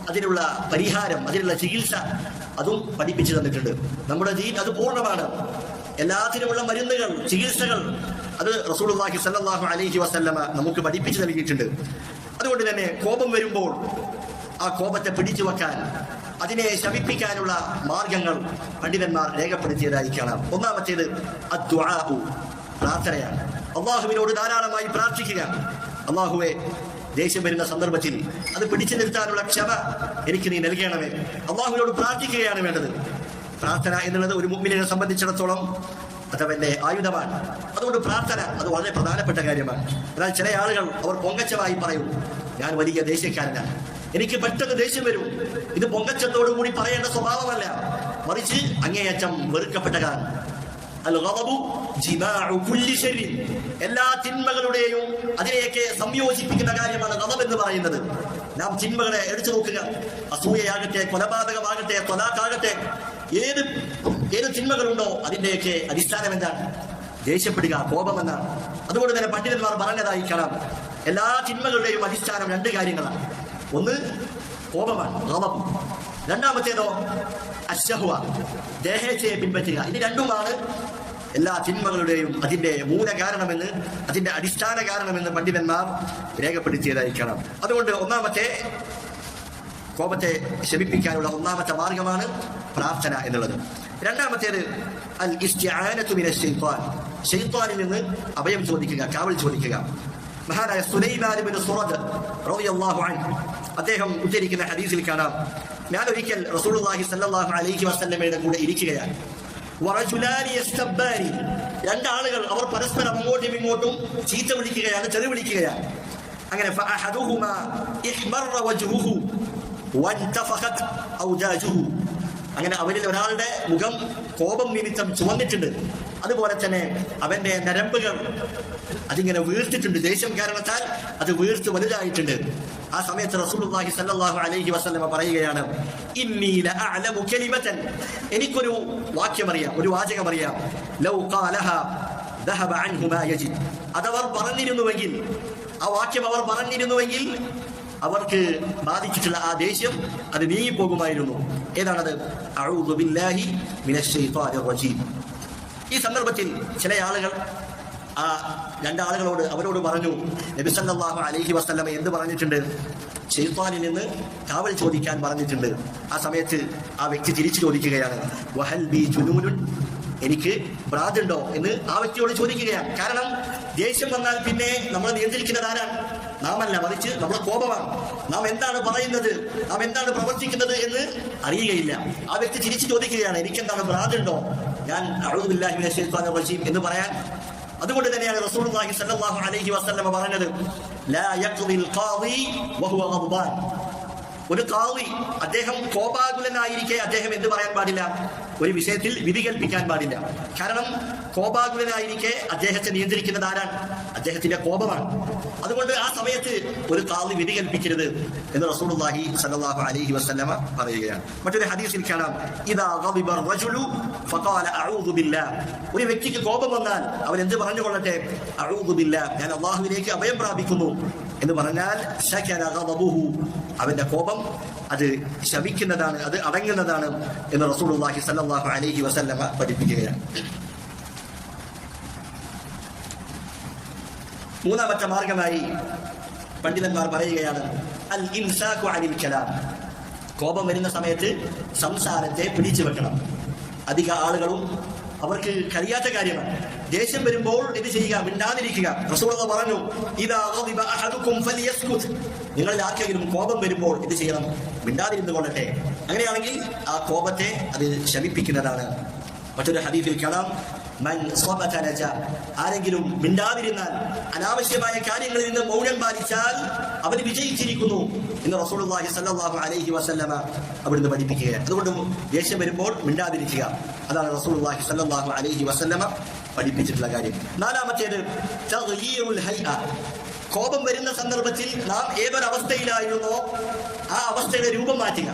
അതിനുള്ള പരിഹാരം, അതിനുള്ള ചികിത്സ അതും പഠിപ്പിച്ചു തന്നിട്ടുണ്ട്. നമ്മുടെ ദീൻ അത് പൂർണ്ണമാണ്. എല്ലാത്തിനുമുള്ള മരുന്നുകൾ, ചികിത്സകൾ അത് റസൂലുള്ളാഹി സ്വല്ലല്ലാഹു അലൈഹി വസല്ലമ നമുക്ക് പഠിപ്പിച്ചു നൽകിയിട്ടുണ്ട്. അതുകൊണ്ട് തന്നെ കോപം വരുമ്പോൾ ആ കോപത്തെ പിടിച്ചു വെക്കാൻ, അതിനെ ശമിപ്പിക്കാനുള്ള മാർഗങ്ങൾ പണ്ഡിതന്മാർ രേഖപ്പെടുത്തിയതായി കാണാം. ഒന്നാമത്തേത് അദ്ദുആഉ, പ്രാർത്ഥനയാണ്. അള്ളാഹുവിനോട് ധാരാളമായി പ്രാർത്ഥിക്കുക. അള്ളാഹുവെ, ദേഷ്യം വരുന്ന സന്ദർഭത്തിൽ അത് പിടിച്ചു നിർത്താനുള്ള ക്ഷമ എനിക്ക് നീ നൽകണമേ. അള്ളാഹുവിനോട് പ്രാർത്ഥിക്കുകയാണ് വേണ്ടത്. പ്രാർത്ഥന എന്നുള്ളത് ഒരു മുഅ്മിനെ സംബന്ധിച്ചിടത്തോളം അതവന്റെ ആയുധമാണ്. അതുകൊണ്ട് പ്രാർത്ഥന അത് വളരെ പ്രധാനപ്പെട്ട കാര്യമാണ്. എന്നാൽ ചില ആളുകൾ അവർ പൊങ്ങച്ചമായി പറയും, ഞാൻ വലിയ ദേഷ്യക്കാരനാണ്, എനിക്ക് പെട്ടെന്ന് ദേഷ്യം വരും. ഇത് പൊങ്കച്ചത്തോടുകൂടി പറയേണ്ട സ്വഭാവമല്ല, മറിച്ച് അങ്ങേയറ്റം വെറുക്കപ്പെട്ട കാരണം. എല്ലാ തിന്മകളുടെയും അതിനെയൊക്കെ സംയോജിപ്പിക്കുന്ന കാര്യമാണ് ഗളബ് എന്ന് പറയുന്നത്. നാം തിന്മകളെ എടുത്തു നോക്കുക. അസൂയയാകട്ടെ, കൊലപാതകമാകട്ടെ, ത്വലാഖാകട്ടെ, ഏത് തിന്മകളുണ്ടോ അതിന്റെയൊക്കെ അടിസ്ഥാനം എന്താണ്? ദേഷ്യപ്പെടുക, കോപമെന്നാണ്. അതുകൊണ്ട് തന്നെ പണ്ഡിതന്മാർ പറഞ്ഞതായി കാണാം, എല്ലാ തിന്മകളുടെയും അടിസ്ഥാനം രണ്ട് കാര്യങ്ങളാണ്. ഒന്ന് കോപമാണ്, ഗളബ്. രണ്ടാമത്തേതോ അശ്ശഹ്വ, ദേഹേച്ഛയെ പിൻപറ്റുക. ഇത് രണ്ടുമാണ് എല്ലാ തിന്മകളുടെയും അതിന്റെ മൂല കാരണമെന്ന്, അതിന്റെ അടിസ്ഥാന കാരണമെന്ന് പണ്ഡിതന്മാർ രേഖപ്പെടുത്തിയതായി കാണാം. അതുകൊണ്ട് ഒന്നാമത്തെ കോപത്തെ ശമിപ്പിക്കാനുള്ള ഒന്നാമത്തെ മാർഗമാണ് പ്രാർത്ഥന എന്നുള്ളത്. രണ്ടാമത്തേത് അൽ ഇസ്തിആനതു മിനശ് ശൈത്വാൻ, ശൈത്വാനിൽ നിന്ന് അഭയം ചോദിക്കുക, കാവൽ ചോദിക്കുക. മഹാനായ സുലൈമാൻ ഇബ്നു സുറദ് റളിയല്ലാഹു അൻഹു അദ്ദേഹം ഉദ്ധരിക്കുന്ന ഹദീസിൽ കാണാം, ഞാൻ ഒരിക്കൽ റസൂലുള്ളാഹി സ്വല്ലല്ലാഹു അലൈഹി വസല്ലമയുടെ കൂടെ ഇരിക്കുകയാണ്. വറജുലാനി യസ്തബ്ബാനി, രണ്ടാളുകൾ അവർ പരസ്പരം അങ്ങോട്ടും ഇങ്ങോട്ടും ചീത്ത വിളിക്കുകയാണ്, തെറി വിളിക്കുകയാണ്. അങ്ങനെ ഫഅഹദുഹുമാ ഇഹ്മറ വജ്ഹുഹു വൻതഫഖത് ഔജാജുഹു, അങ്ങനെ അവരിൽ ഒരാളുടെ മുഖം കോപം നിമിത്തം ചുവന്നിട്ടുണ്ട്, അതുപോലെ തന്നെ അവന്റെ നരമ്പുകൾ അതിങ്ങനെ വീർത്തിട്ടുണ്ട്, ദേഷ്യം കാരണത്താൽ അത് വീർത്ത് വലുതായിട്ടുണ്ട്. ആ സമയത്ത് റസൂലുള്ളാഹി സ്വല്ലല്ലാഹു അലൈഹി വസല്ലമ പറയുകയാണ്, ഇന്നി ലഅഅലമു കലിമതൻ, എനിക്കൊരു വാക്യമറിയാം, ഒരു വാചകമറിയാം, ലൗ ഖാലഹാ ദഹബ അൻഹു മാ യജിദ്, അതവർ പറഞ്ഞിരുന്നുവെങ്കിൽ, ആ വാക്യം അവർ പറഞ്ഞിരുന്നുവെങ്കിൽ അവർക്ക് ബാധിച്ചിട്ടുള്ള ആ ദേഷ്യം അത് നീങ്ങിപ്പോകുമായിരുന്നു. ഏതാണത്? അഊദു ബില്ലാഹി മിനശ് ശൈത്വാനിർ റജീം. ഈ സന്ദർഭത്തിൽ ചില ആളുകൾ ആ രണ്ടാളുകളോട് അവരോട് പറഞ്ഞു, നബി സല്ലല്ലാഹു അലൈഹി വസല്ലമ എന്ത് പറഞ്ഞിട്ടുണ്ട്? ശൈത്വാനിൽ നിന്ന് കാവൽ ചോദിക്കാൻ പറഞ്ഞിട്ടുണ്ട്. ആ സമയത്ത് ആ വ്യക്തി തിരിച്ചു ചോദിക്കുകയാണ്, വഹൽ ബി ജുനൂനുൻ, എനിക്ക് ഭ്രാന്തുണ്ടോ എന്ന് ആ വ്യക്തിയോട് ചോദിക്കുകയാണ്. കാരണം ദേഷ്യം വന്നാൽ പിന്നെ നമ്മൾ നിയന്ത്രിക്കുന്നത് ആരാണ്? നാമല്ല, മറിച്ച് നമ്മുടെ കോപമാണ്. നാം എന്താണ് പറയുന്നത്, നാം എന്താണ് പ്രവർത്തിക്കുന്നത് എന്ന് അറിയുകയില്ല. ആ വ്യക്തി തിരിച്ചു ചോദിക്കുകയാണ്, എനിക്കെന്താണ് ഭ്രാന്തുണ്ടോ, ഞാൻ അഊദു ബില്ലാഹി മിനശ് ശൈത്വാനിർ റജീം എന്ന് പറയാൻ? അതുകൊണ്ട് തന്നെയാണ് റസൂലുള്ളാഹി സ്വല്ലല്ലാഹു അലൈഹി വസല്ലമ പറഞ്ഞത്, ലാ യഖ്ദിൽ ഖാദി വഹുവ ഗദ്ബാൻ, ഒരു ഖാദി അദ്ദേഹം കോപാകുലനായിരിക്കെ അദ്ദേഹം എന്ത് പറയാൻ പാടില്ല? ഒരു വിഷയത്തിൽ വിധി കൽപ്പിക്കാൻ പാടില്ല. കാരണം കോപാകുലനായിരിക്കെ അദ്ദേഹത്തെ നിയന്ത്രിക്കുന്നത് ആരാണ്? അദ്ദേഹത്തിന്റെ കോപമാണ്. അതുകൊണ്ട് ആ സമയത്ത് ഒരു ഖാദി വിധി കൽപ്പിക്കരുത് എന്ന് റസൂലുള്ളാഹി സ്വല്ലല്ലാഹു അലൈഹി വസല്ലമ പറയുകയാണ്. മറ്റൊരു ഹദീസിൽ കാണാം, ഇദാ ഗളിബ റജുലു ഫഖാല അഊദു ബില്ലാഹ്, ഒരു വ്യക്തിക്ക് കോപം വന്നാൽ അവൻ എന്ത് പറഞ്ഞുകൊള്ളട്ടെ? അഊദു ബില്ലാഹ്, ഞാൻ അല്ലാഹുവിലേക്ക് അഭയം പ്രാപിക്കുന്നു എന്ന് പറഞ്ഞാൽ ശകന ഗദബുഹു, അവന്റെ കോപം അത് ശമിക്കുന്നതാണ്, അത് അടങ്ങുന്നതാണ് എന്ന് റസൂലുള്ളാഹി സ്വല്ലല്ലാഹു അലൈഹി വസല്ലമ പഠിപ്പിക്കുകയാണ്. മൂന്നാമത്തെ മാർഗമായി പണ്ഡിതന്മാർ പറയുകയാണ്, അൽ ഇംസാഖു അനിൽ കലാം, കോപം വരുന്ന സമയത്ത് സംസാരത്തെ പിടിച്ചു വെക്കണം. അധിക ആളുകളും അവർക്ക് കഴിയാത്ത കാര്യമാണ്. ദേഷ്യം വരുമ്പോൾ ഇത് ചെയ്യുക, മിണ്ടാതിരിക്കുക. റസൂലുള്ളാഹി പറഞ്ഞു, ഇദാ ഗളിബ അഹദുകും ഫലിയസ്കുത്, നിങ്ങളിൽ ആർക്കെങ്കിലും കോപം വരുമ്പോൾ ഇത് ചെയ്യണം, മിണ്ടാതിരുന്നു കൊള്ളട്ടെ. അങ്ങനെയാണെങ്കിൽ ആ കോപത്തെ അത് ശമിപ്പിക്കുന്നതാണ്. മറ്റൊരു ഹദീസിൽ കാണാം, മൻ സ്വബത നജ, ആരെങ്കിലും മിണ്ടാതിരുന്നാൽ, അനാവശ്യമായ കാര്യങ്ങളിൽ നിന്ന് മൗനം പാലിച്ചാൽ അവന് വിജയിച്ചിരിക്കുന്നു എന്ന് റസൂലുള്ളാഹി സ്വല്ലല്ലാഹു അലൈഹി വസല്ലമ അവിടുന്ന് പഠിപ്പിക്കുകയാണ്. അതുകൊണ്ട് ദേഷ്യം വരുമ്പോൾ മിണ്ടാതിരിക്കുക, അതാണ് റസൂലുള്ളാഹി സ്വല്ലല്ലാഹു അലൈഹി വസല്ലമ പഠിപ്പിച്ചിട്ടുള്ള കാര്യം. നാലാമത്തേത് തഗ്യീറുൽ ഹൈഅ, കോപം വരുന്ന സന്ദർഭത്തിൽ നാം ഏതൊരവസ്ഥയിലായിരുന്നോ ആ അവസ്ഥയുടെ രൂപം മാറ്റുക.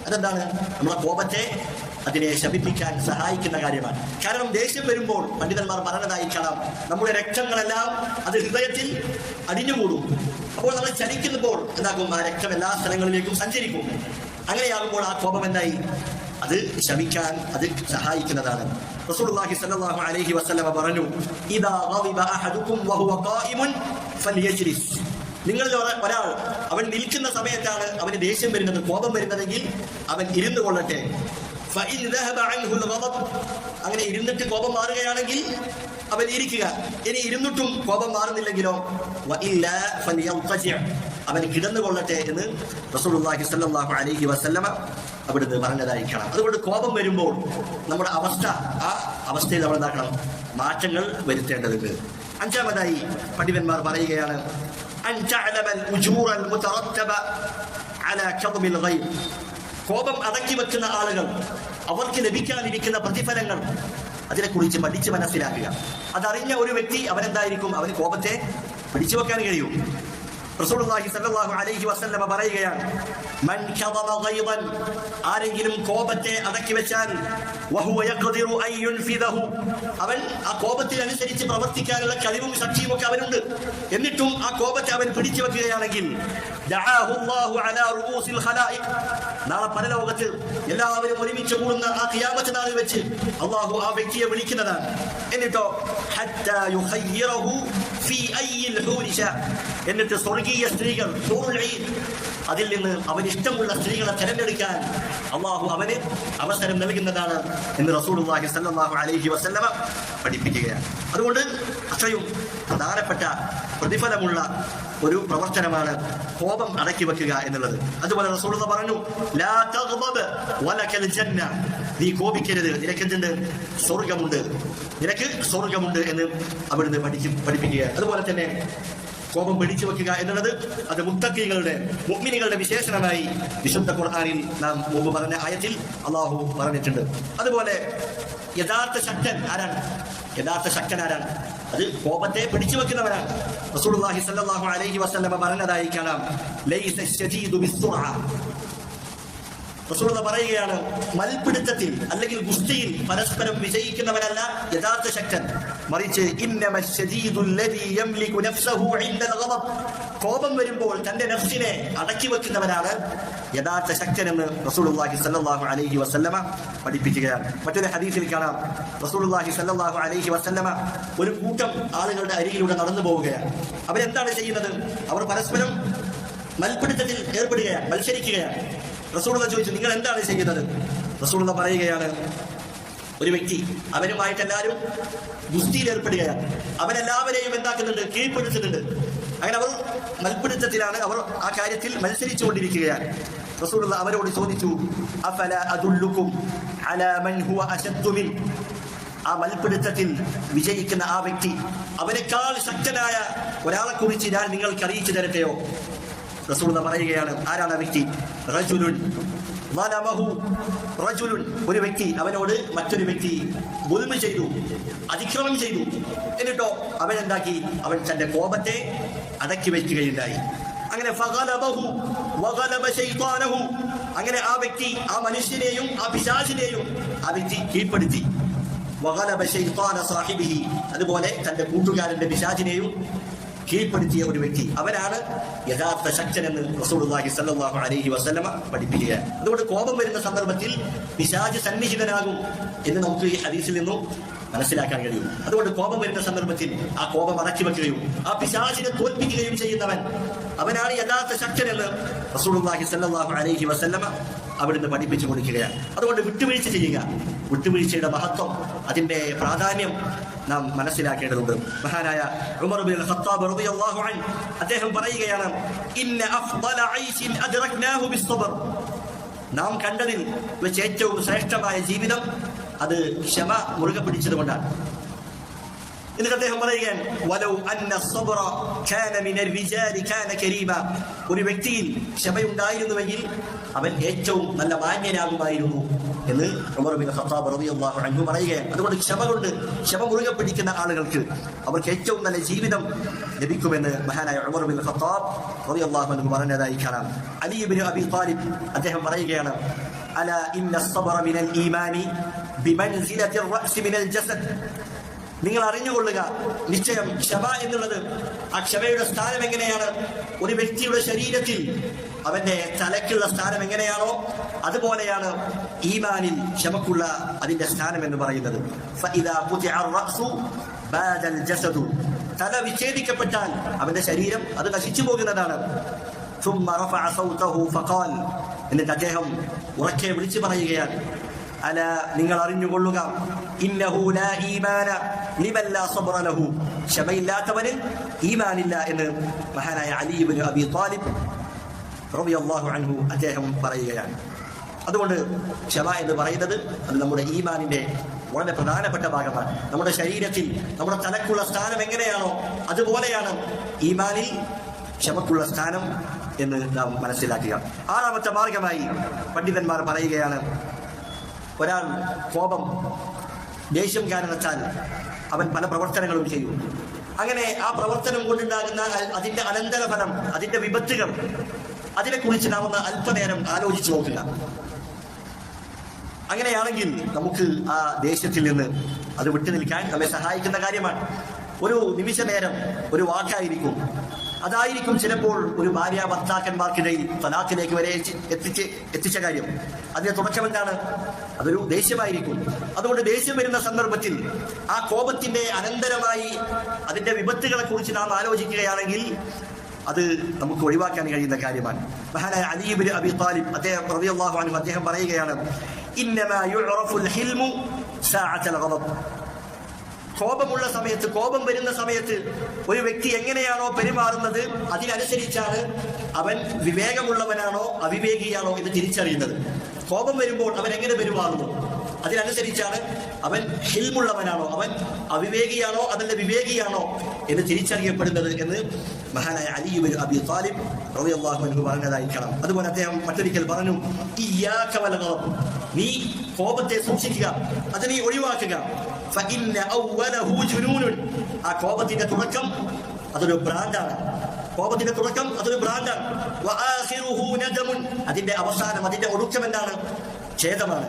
അതെന്താണ്? നമ്മുടെ കോപത്തെ അതിനെ ശമിപ്പിക്കാൻ സഹായിക്കുന്ന കാര്യമാണ്. കാരണം ദേഷ്യം വരുമ്പോൾ പണ്ഡിതന്മാർ പറഞ്ഞതായി കാണാം, നമ്മുടെ രക്തങ്ങളെല്ലാം അത് ഹൃദയത്തിൽ അടിഞ്ഞുകൂടും. അപ്പോൾ നമ്മൾ ചലിക്കുമ്പോൾ എന്താകും? ആ രക്തം എല്ലാ സ്ഥലങ്ങളിലേക്കും സഞ്ചരിക്കും. അങ്ങനെയാകുമ്പോൾ ആ കോപം എന്തായി? അത് ശമിക്കാൻ അത് സഹായിക്കുന്നതാണ്. റസൂലുള്ളാഹി സ്വല്ലല്ലാഹു അലൈഹി വസല്ലമ പറഞ്ഞു, ഇദാ ഗളിബ അഹദുകും വഹുവ ഖായിമുൻ ഫൽയജ്ലിസ്, നിങ്ങളിൽ ഒരാൾ അവൻ നിൽക്കുന്ന സമയത്താണ് അവന് ദേഷ്യം വരുന്നത്, കോപം വരുന്നതെങ്കിൽ അവൻ ഇരുന്നു കൊള്ളട്ടെ. ഫഇൻ ദഹബ അൻഹു അൽഗദബ്, അങ്ങനെ ഇരുന്നിട്ട് കോപം മാറുകയാണെങ്കിൽ അവൻ ഇരിക്കുക. ഇനി ഇരുന്നിട്ടും കോപം മാറുന്നില്ലെങ്കിലോ വഇല്ലാ ഫൽയൽതജി, അവൻ കിടന്നുകൊള്ളട്ടെ എന്ന് റസൂലുള്ളാഹി സ്വല്ലല്ലാഹു അലൈഹി വസല്ലമ അവിടുന്ന് പറഞ്ഞതായി കാണാം. അതുകൊണ്ട് കോപം വരുമ്പോൾ നമ്മുടെ അവസ്ഥ, ആ അവസ്ഥയിൽ നമ്മൾ എന്താക്കണം? മാറ്റങ്ങൾ വരുത്തേണ്ടതുണ്ട്. അഞ്ചാമതായി പണ്ഡിതന്മാർ പറയുകയാണ്, അൻ തഅലമൽ ഉജൂറൽ മുതറത്തബ അലാ കദ്മിൽ ഗൈബ്. കോപം അടക്കി വെക്കുന്ന ആളുകൾ അവർക്ക് ലഭിക്കാനിരിക്കുന്ന പ്രതിഫലങ്ങൾ അതിനെക്കുറിച്ച് പഠിച്ച് മനസ്സിലാക്കുക. അതറിഞ്ഞ ഒരു വ്യക്തി അവനെന്തായിരിക്കും? അവന് കോപത്തെ പിടിച്ചു വെക്കാൻ കഴിയും. റസൂലുള്ളാഹി സ്വല്ലല്ലാഹു അലൈഹി വസല്ലമ പറയുകയാണ്, മൻ കദമ ഗൈദൻ, ആരെങ്കിലും കോപത്തെ അടക്കി വെച്ചാൽ വഹുവ യഖ്ദിറു അൻ യുൻഫിദഹു, അവൻ ആ കോപത്തിനനുസരിച്ച് പ്രവർത്തിക്കാനുള്ള കഴിവും ശക്തിയും ഒക്കെ അവനുണ്ട്, എന്നിട്ടും ആ കോപത്തെ അവൻ പിടിച്ചു വെക്കുകയാണെങ്കിൽ ദഅാഹു അല്ലാഹു അലാ റൂസിൽ ഖലായിഖ്, നാളെ പരലോകത്ത് എല്ലാവരും ഒരുമിച്ച് കൂടുന്ന ആ ഖിയാമത്ത് നാളിൽ വെച്ച് അല്ലാഹു ആ വ്യക്തിയെ വിളിക്കുന്നതാണ്. എന്നിട്ടോ ഹത്താ യുഖയ്യിറഹു ഫീ അയ്യിൽ ഹൂരിശ, എന്നിട്ട് സ്വർഗീയ സ്ത്രീകൾ അതിൽ നിന്ന് അവന് ഇഷ്ടമുള്ള സ്ത്രീകളെ തിരഞ്ഞെടുക്കാൻ അള്ളാഹു അവന് അവസരം നൽകുന്നതാണ് എന്ന് റസൂലുള്ളാഹി സ്വല്ലല്ലാഹു അലൈഹി വസല്ലമ പഠിപ്പിക്കുകയാണ്. അതുകൊണ്ട് അത്രയും പ്രധാനപ്പെട്ട പ്രതിഫലമുള്ള ഒരു പ്രവർത്തനമാണ് കോപം അടക്കി വെക്കുക എന്നുള്ളത്. അതുപോലെ റസൂലുള്ളാഹി പറഞ്ഞു, ലാ തഗ്ദബ് വലകൽ ജന്ന, നീ കോപിക്കരുത്, നിനക്കെന്തുണ്ട്? സ്വർഗമുണ്ട്, നിനക്ക് സ്വർഗമുണ്ട് എന്ന് അവിടുന്ന് പഠിപ്പിക്കുകയാണ്. അതുപോലെ തന്നെ കോപം പിടിച്ചു വെക്കുക എന്നുള്ളത് അത് മുത്തഖീകളുടെ മുഅ്മിനീങ്ങളുടെ വിശേഷണമായി വിശുദ്ധ ഖുർആനിൽ നാം മുമ്പ് പറഞ്ഞ ആയത്തിൽ അല്ലാഹു പറഞ്ഞിട്ടുണ്ട്. അതുപോലെ യഥാർത്ഥ ശക്തൻ ആരാണ്? യഥാർത്ഥ ശക്തൻ ആരാണ്? അത് കോപത്തെ പിടിച്ചു വെക്കുന്നവരാണ്. റസൂലുള്ളാഹി സ്വല്ലല്ലാഹു അലൈഹി വസല്ലമ പറഞ്ഞതായി കാണാം, ലൈസ ശദീദു ബിസ്സുറഅ, റസൂലുള്ളാഹി പറയുകയാണ്, മൽപിടുത്തത്തിൽ അല്ലെങ്കിൽ ഗുസ്തിയിൽ പരസ്പരം വിജയിക്കുന്നവനല്ല യഥാർത്ഥ ശക്തൻ, മറിച്ച് ഇന്നമശ്ശദീദുല്ലദീ യംലികു നഫ്സഹു ഇൻദൽ ഗളബ്, കോപം വരുമ്പോൾ തന്റെ നഫ്സിനെ അടക്കി വെക്കുന്നവനാണ് യഥാർത്ഥ ശക്തനെന്ന് റസൂലുള്ളാഹി സ്വല്ലല്ലാഹു അലൈഹി വസല്ലമ പഠിപ്പിക്കുകയാണ്. മറ്റൊരു ഹദീസിൽ കാണാം, റസൂലുള്ളാഹി സ്വല്ലല്ലാഹു അലൈഹി വസല്ലമ ഒരു കൂട്ടം ആളുകളുടെ അരികിലൂടെ നടന്നു പോവുകയാണ്. അവരെന്താണ് ചെയ്യുന്നത്? അവർ പരസ്പരം മൽപിടുത്തത്തിൽ ഏർപ്പെടുകയാണ്, മത്സരിക്കുകയാണ്. റസൂലുള്ളാഹി ചോദിച്ചു, നിങ്ങൾ എന്താണ് ചെയ്യുന്നത്? റസൂലുള്ളാഹി പറയുകയാണ്, ഒരു വ്യക്തി അവരുമായിട്ട് എല്ലാവരും ഗുസ്തിയിൽ ഏർപ്പെടുകയാണ്, അവരെല്ലാവരെയും എന്താക്കുന്നുണ്ട്? കീഴ്പ്പെടുത്തുന്നുണ്ട്. അങ്ങനെ അവർ മൽപിടുത്തത്തിലാണ്, അവർ ആ കാര്യത്തിൽ മത്സരിച്ചുകൊണ്ടിരിക്കുകയാണ്. റസൂലുള്ളാഹി അവരോട് ചോദിച്ചു, അഫല അദുല്ലുക്കും അലാ മൻ ഹുവ അശദ്ദു മിൻ, ആ മൽപിടുത്തത്തിൽ വിജയിക്കുന്ന ആ വ്യക്തി, അവരെക്കാൾ ശക്തനായ ഒരാളെ കുറിച്ച് ഞാൻ നിങ്ങൾക്ക് അറിയിച്ചു തരട്ടെയോ? റസൂലുള്ളാഹി പറയുകയാണ്, ആരാണ് ആ വ്യക്തി? റജുലുൻ വലമഹു റജുലുൻ, ഒരു വ്യക്തി അവനോട് മറ്റൊരു വ്യക്തി ദുൽമ ചെയ്തു, അതിക്രമം ചെയ്തു. എന്നിട്ടോ അവൻ എന്താക്കി? അവൻ തന്റെ കോപത്തെ അടക്കി വയ്ക്കുകയുണ്ടായി. അങ്ങനെ ഫഗലബഹു വഗലബ ശൈത്താനഹു, അങ്ങനെ ആ വ്യക്തി ആ മനുഷ്യനെയും ആ പിശാചിനെയും ആ വ്യക്തി കീഴ്പ്പെടുത്തി. വഗലബ ശൈത്താന സാഹിബിഹി, അതുപോലെ തന്റെ കൂട്ടുകാരന്റെ പിശാചിനെയും കീഴ്പ്പെടുത്തിയ ഒരു വ്യക്തി, അവനാണ് യഥാർത്ഥ ശക്തനെന്ന് റസൂലുള്ളാഹി സ്വല്ലല്ലാഹു അലൈഹി വസല്ലമ പഠിപ്പിക്കുകയാണ്. അതുകൊണ്ട് കോപം വരുന്ന സന്ദർഭത്തിൽ പിശാച് സന്നിഹിതനാകും എന്ന് നമുക്ക് ഈ ഹദീസിൽ നിന്നും മനസ്സിലാക്കാൻ കഴിയും. അതുകൊണ്ട് കോപം വരുന്ന സന്ദർഭത്തിൽ ആ കോപം അടക്കി വെക്കുകയും ആ പിശാചിനെ തോൽപ്പിക്കുകയും ചെയ്യുന്നവൻ, അവനാണ് യഥാർത്ഥ ശക്തനെന്ന് റസൂലുള്ളാഹി സ്വല്ലല്ലാഹു അലൈഹി വസല്ലമ അവിടുന്ന് പഠിപ്പിച്ചു കൊടുക്കുകയാണ്. അതുകൊണ്ട് വിട്ടുവീഴ്ച ചെയ്യുക, വിട്ടുവീഴ്ചയുടെ മഹത്വം, അതിന്റെ പ്രാധാന്യം നാം മനസ്സിലാക്കേണ്ടതുണ്ട്. മഹാനായ ഉമർ ഇബ്നുൽ ഖത്താബ് റളിയല്ലാഹു അൻഹു അദ്ദേഹം പറയുകയാണ്, ഇന്ന അഫ്ളല ഐശിൻ അദ്റക്നാഹു ബിസ്സബ്ർ, നാം കണ്ടതിൽ വെച്ച് ഏറ്റവും ശ്രേഷ്ഠമായ ജീവിതം അത് ക്ഷമ മുറുകെ പിടിച്ചതുകൊണ്ടാണ്. എന്നിട്ട് അദ്ദേഹം പറയുകയാണ്, വലൗ അന്ന സബ്റ കാന മിനൽ റിജാലി കാന കരീമ, ഒരു വ്യക്തിയിൽ ക്ഷമയുണ്ടായിരുന്നുവെങ്കിൽ അവൻ ഏറ്റവും നല്ല മാന്യനാകുമായിരുന്നു എന്ന് ഉമർ ഇബ്നുൽ ഖത്താബ് റളിയല്ലാഹു അൻഹു പറയുകയാണ്. അതുകൊണ്ട് ക്ഷമ മുറുകെ പിടിക്കുന്ന ആളുകൾക്ക് അവർക്ക് ഏറ്റവും നല്ല ജീവിതം ലഭിക്കുമെന്ന് മഹാനായ ഉമർ ഇബ്നുൽ ഖത്താബ് റളിയല്ലാഹു അൻഹു പറഞ്ഞതായി കാണാം. അലി ഇബ്നു അബി ത്വാലിബ് അദ്ദേഹം പറയുകയാണ്, അലാ ഇന്ന സബ്റ മിനൽ ഈമാനി ബിമൻസിലത്തി റഅസ് മിനൽ ജസദ്, നിങ്ങൾ അറിഞ്ഞുകൊള്ളുക, നിശ്ചയം ക്ഷമ എന്നുള്ളത്, ആ ക്ഷമയുടെ സ്ഥാനം എങ്ങനെയാണ്? ഒരു വ്യക്തിയുടെ ശരീരത്തിൽ അവന്റെ തലയ്ക്കുള്ള സ്ഥാനം എങ്ങനെയാണോ അതുപോലെയാണ് ഈമാനിൽ ക്ഷമക്കുള്ള അതിന്റെ സ്ഥാനം എന്ന് പറയുന്നത്. ഫഇദാ ഖുതിഅ അർ-റഅസു ബാദൽ ജസദു, തല വിച്ഛേദിക്കപ്പെട്ടാൽ അവന്റെ ശരീരം അത് നശിച്ചു പോകുന്നതാണ്. ثم رفع صوته فقال, എന്നിട്ട് അദ്ദേഹം ഉറക്കെ വിളിച്ചു പറയുകയാണ്, അല, നിങ്ങൾ അറിഞ്ഞുകൊള്ളുക, ഇന്നഹു ലാ ഈമാന ലിമൻ ലാ സബ്റ ലഹു, ക്ഷമയില്ലാത്തവന് ഈമാനില്ല എന്ന് മഹാനായ അലി ഇബ്നു അബി ത്വാലിബ് റളിയല്ലാഹു അൻഹു അദ്ദേഹം പറയുകയാണ്. അതുകൊണ്ട് ക്ഷമ എന്ന് പറയുന്നത് അത് നമ്മുടെ ഈമാനിന്റെ വളരെ പ്രധാനപ്പെട്ട ഭാഗമാണ്. നമ്മുടെ ശരീരത്തിൽ നമ്മുടെ തലക്കുള്ള സ്ഥാനം എങ്ങനെയാണോ അതുപോലെയാണ് ഈമാനിൽ ക്ഷമക്കുള്ള സ്ഥാനം എന്ന് നാം മനസ്സിലാക്കുക. ആറാമത്തെ മാർഗമായി പണ്ഡിതന്മാർ പറയുകയാണ്, ഒരാൾ കോപം ദേഷ്യം കാരണത്താൽ അവൻ പല പ്രവർത്തനങ്ങളും ചെയ്യും. അങ്ങനെ ആ പ്രവർത്തനം കൊണ്ടുണ്ടാകുന്ന അതിന്റെ അനന്തരഫലം, അതിന്റെ വിപത്തുകൾ, അതിനെക്കുറിച്ച് നാം ഒന്ന് അല്പനേരം ആലോചിച്ചു നോക്കുക. അങ്ങനെയാണെങ്കിൽ നമുക്ക് ആ ദേഷ്യത്തിൽ നിന്ന് അത് വിട്ടുനിൽക്കാൻ നമ്മെ സഹായിക്കുന്ന കാര്യമാണ്. ഒരു നിമിഷ നേരം ഒരു വാക്കായിരിക്കും, അതായിരിക്കും ചിലപ്പോൾ ഒരു ഭാര്യ ഭർത്താക്കന്മാർക്കിടയിൽ തലാഖിലേക്ക് വരെ എത്തിച്ച കാര്യം. അതിന്റെ തുടക്കം എന്താണ്? അതൊരു ദേഷ്യമായിരിക്കും. അതുകൊണ്ട് ദേഷ്യം വരുന്ന സന്ദർഭത്തിൽ ആ കോപത്തിന്റെ അനന്തരമായി അതിന്റെ വിപത്തുകളെ കുറിച്ച് നാം ആലോചിക്കുകയാണെങ്കിൽ അത് നമുക്ക് ഒഴിവാക്കാൻ കഴിയുന്ന കാര്യമാണ്. മഹാനായ അലി ഇബ്നു അബി ത്വാലിബ് റളിയല്ലാഹു അൻഹു അദ്ദേഹം പറയുകയാണ്, ഇന്നമാ യുഅറഫുൽ ഹിൽമു സഅഅത്തുൽ ഗളബ്. കോപമുള്ള സമയത്ത്, കോപം വരുന്ന സമയത്ത് ഒരു വ്യക്തി എങ്ങനെയാണോ പെരുമാറുന്നത് അതിനനുസരിച്ചാണ് അവൻ വിവേകമുള്ളവനാണോ അവിവേകിയാണോ എന്ന് തിരിച്ചറിയുന്നത്. കോപം വരുമ്പോൾ അവൻ എങ്ങനെ പെരുമാറുന്നു അതിനനുസരിച്ചാണ് അവൻ ഹിൽമുള്ളവനാണോ, അവൻ അവിവേകിയാണോ അതല്ല വിവേകിയാണോ എന്ന് തിരിച്ചറിയപ്പെടുന്നത് എന്ന് മഹാനായ അലി ഇബ്നു അബി ത്വാലിബ് റളിയല്ലാഹു അൻഹു പറഞ്ഞതായിരിക്കണം. അതുപോലെ അദ്ദേഹം മറ്റൊരിക്കൽ പറഞ്ഞു, ഇയ്യാക വൽ ഗളബ്, നീ കോപത്തെ സൂക്ഷിക്കുക, അത് നീ ഒഴിവാക്കുക. ഫഇന്ന അവ്വലഹു ജുനൂനുൻ, ആ കോപത്തിന്റെ തുടക്കം അതൊരു ഭ്രാന്താണ്. കോപത്തിന്റെ തുടക്കം അതൊരു ഭ്രാന്താണ്. വആഖിറുഹു നദമുൻ, അതിന്റെ അവസാനം, അതിന്റെ ഒടുക്കം എന്താണ്? ഖേദമാണ്.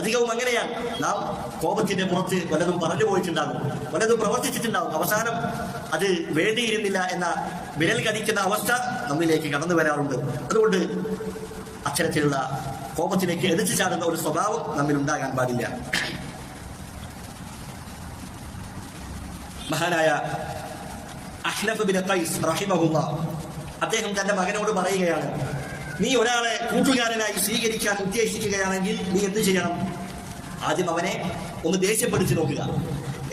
അധികവും അങ്ങനെയാണ്. നാം കോപത്തിന്റെ പുറത്ത് വല്ലതും പറഞ്ഞു പോയിട്ടുണ്ടാകും, വല്ലതും പ്രവർത്തിച്ചിട്ടുണ്ടാകും, അവസാനം അത് വേണ്ടിയിരുന്നില്ല എന്ന വിരൽ കടിക്കുന്ന അവസ്ഥ നമ്മിലേക്ക് കടന്നു വരാറുണ്ട്. അതുകൊണ്ട് അത്തരത്തിലുള്ള കോപത്തിലേക്ക് എതിർച്ചു ചാടുന്ന ഒരു സ്വഭാവം നമ്മിൽ ഉണ്ടാകാൻ പാടില്ല. മഹാനായ അഹ്നഫ് ബിൻ ഖൈസ് റഹിമഹുല്ലാഹ് അദ്ദേഹം തന്റെ മകനോട് പറയുകയാണ്, നീ ഒരാളെ കൂട്ടുകാരനായി സ്വീകരിക്കാൻ ഉദ്ദേശിക്കുകയാണെങ്കിൽ നീ എന്ത് ചെയ്യണം? ആദ്യം അവനെ ഒന്ന് ദേഷ്യപ്പെടുത്തി നോക്കുക.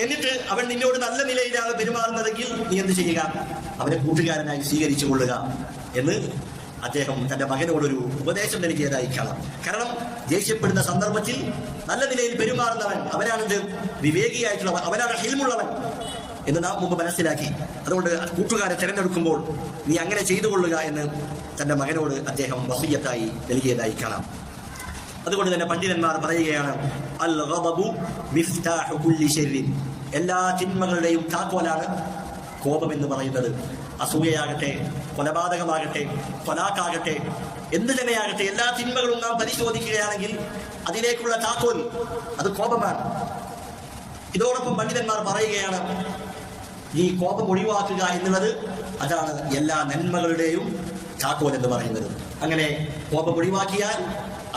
എന്നിട്ട് അവൻ നിന്നോട് നല്ല നിലയിലാണ് പെരുമാറുന്നതെങ്കിൽ നീ എന്ത് ചെയ്യുക? അവനെ കൂട്ടുകാരനായി സ്വീകരിച്ചു കൊള്ളുക എന്ന് അദ്ദേഹം തന്റെ മകനോടൊരു ഉപദേശം നൽകിയതായി കാണാം. കാരണം ദേഷ്യപ്പെടുന്ന സന്ദർഭത്തിൽ നല്ല നിലയിൽ പെരുമാറുന്നവൻ അവനാണെന്ത്? വിവേകിയായിട്ടുള്ളവൻ, അവനാണ് ഹിൽമുള്ളവൻ എന്ന് നാം മുമ്പ് മനസ്സിലാക്കി. അതുകൊണ്ട് കൂട്ടുകാരെ തിരഞ്ഞെടുക്കുമ്പോൾ നീ അങ്ങനെ ചെയ്തു കൊള്ളുക എന്ന് തന്റെ മകനോട് അദ്ദേഹം വസിയ്യത്തായി നൽകിയതായി കാണാം. അതുകൊണ്ട് തന്നെ പണ്ഡിതന്മാർ പറയുകയാണ്, അൽ ഗളബു മിഫ്താഹു കുല്ലി ശർരിൻ, എല്ലാ തിന്മകളുടെയും താക്കോലാണ് കോപം എന്ന് പറയുന്നത്. അസൂയയാകട്ടെ, കൊലപാതകമാകട്ടെ, ത്വലാഖാകട്ടെ, എന്ത് തന്നെയാകട്ടെ, എല്ലാ തിന്മകളും നാം പരിശോധിക്കുകയാണെങ്കിൽ അതിലേക്കുള്ള താക്കോൽ അത് കോപമാണ്. ഇതോടൊപ്പം പണ്ഡിതന്മാർ പറയുകയാണ്, ഈ കോപം ഒഴിവാക്കുക എന്നുള്ളത് അതാണ് എല്ലാ നന്മകളുടെയും താക്കോൽ എന്ന് പറയുന്നത്. അങ്ങനെ കോപം ഒഴിവാക്കിയാൽ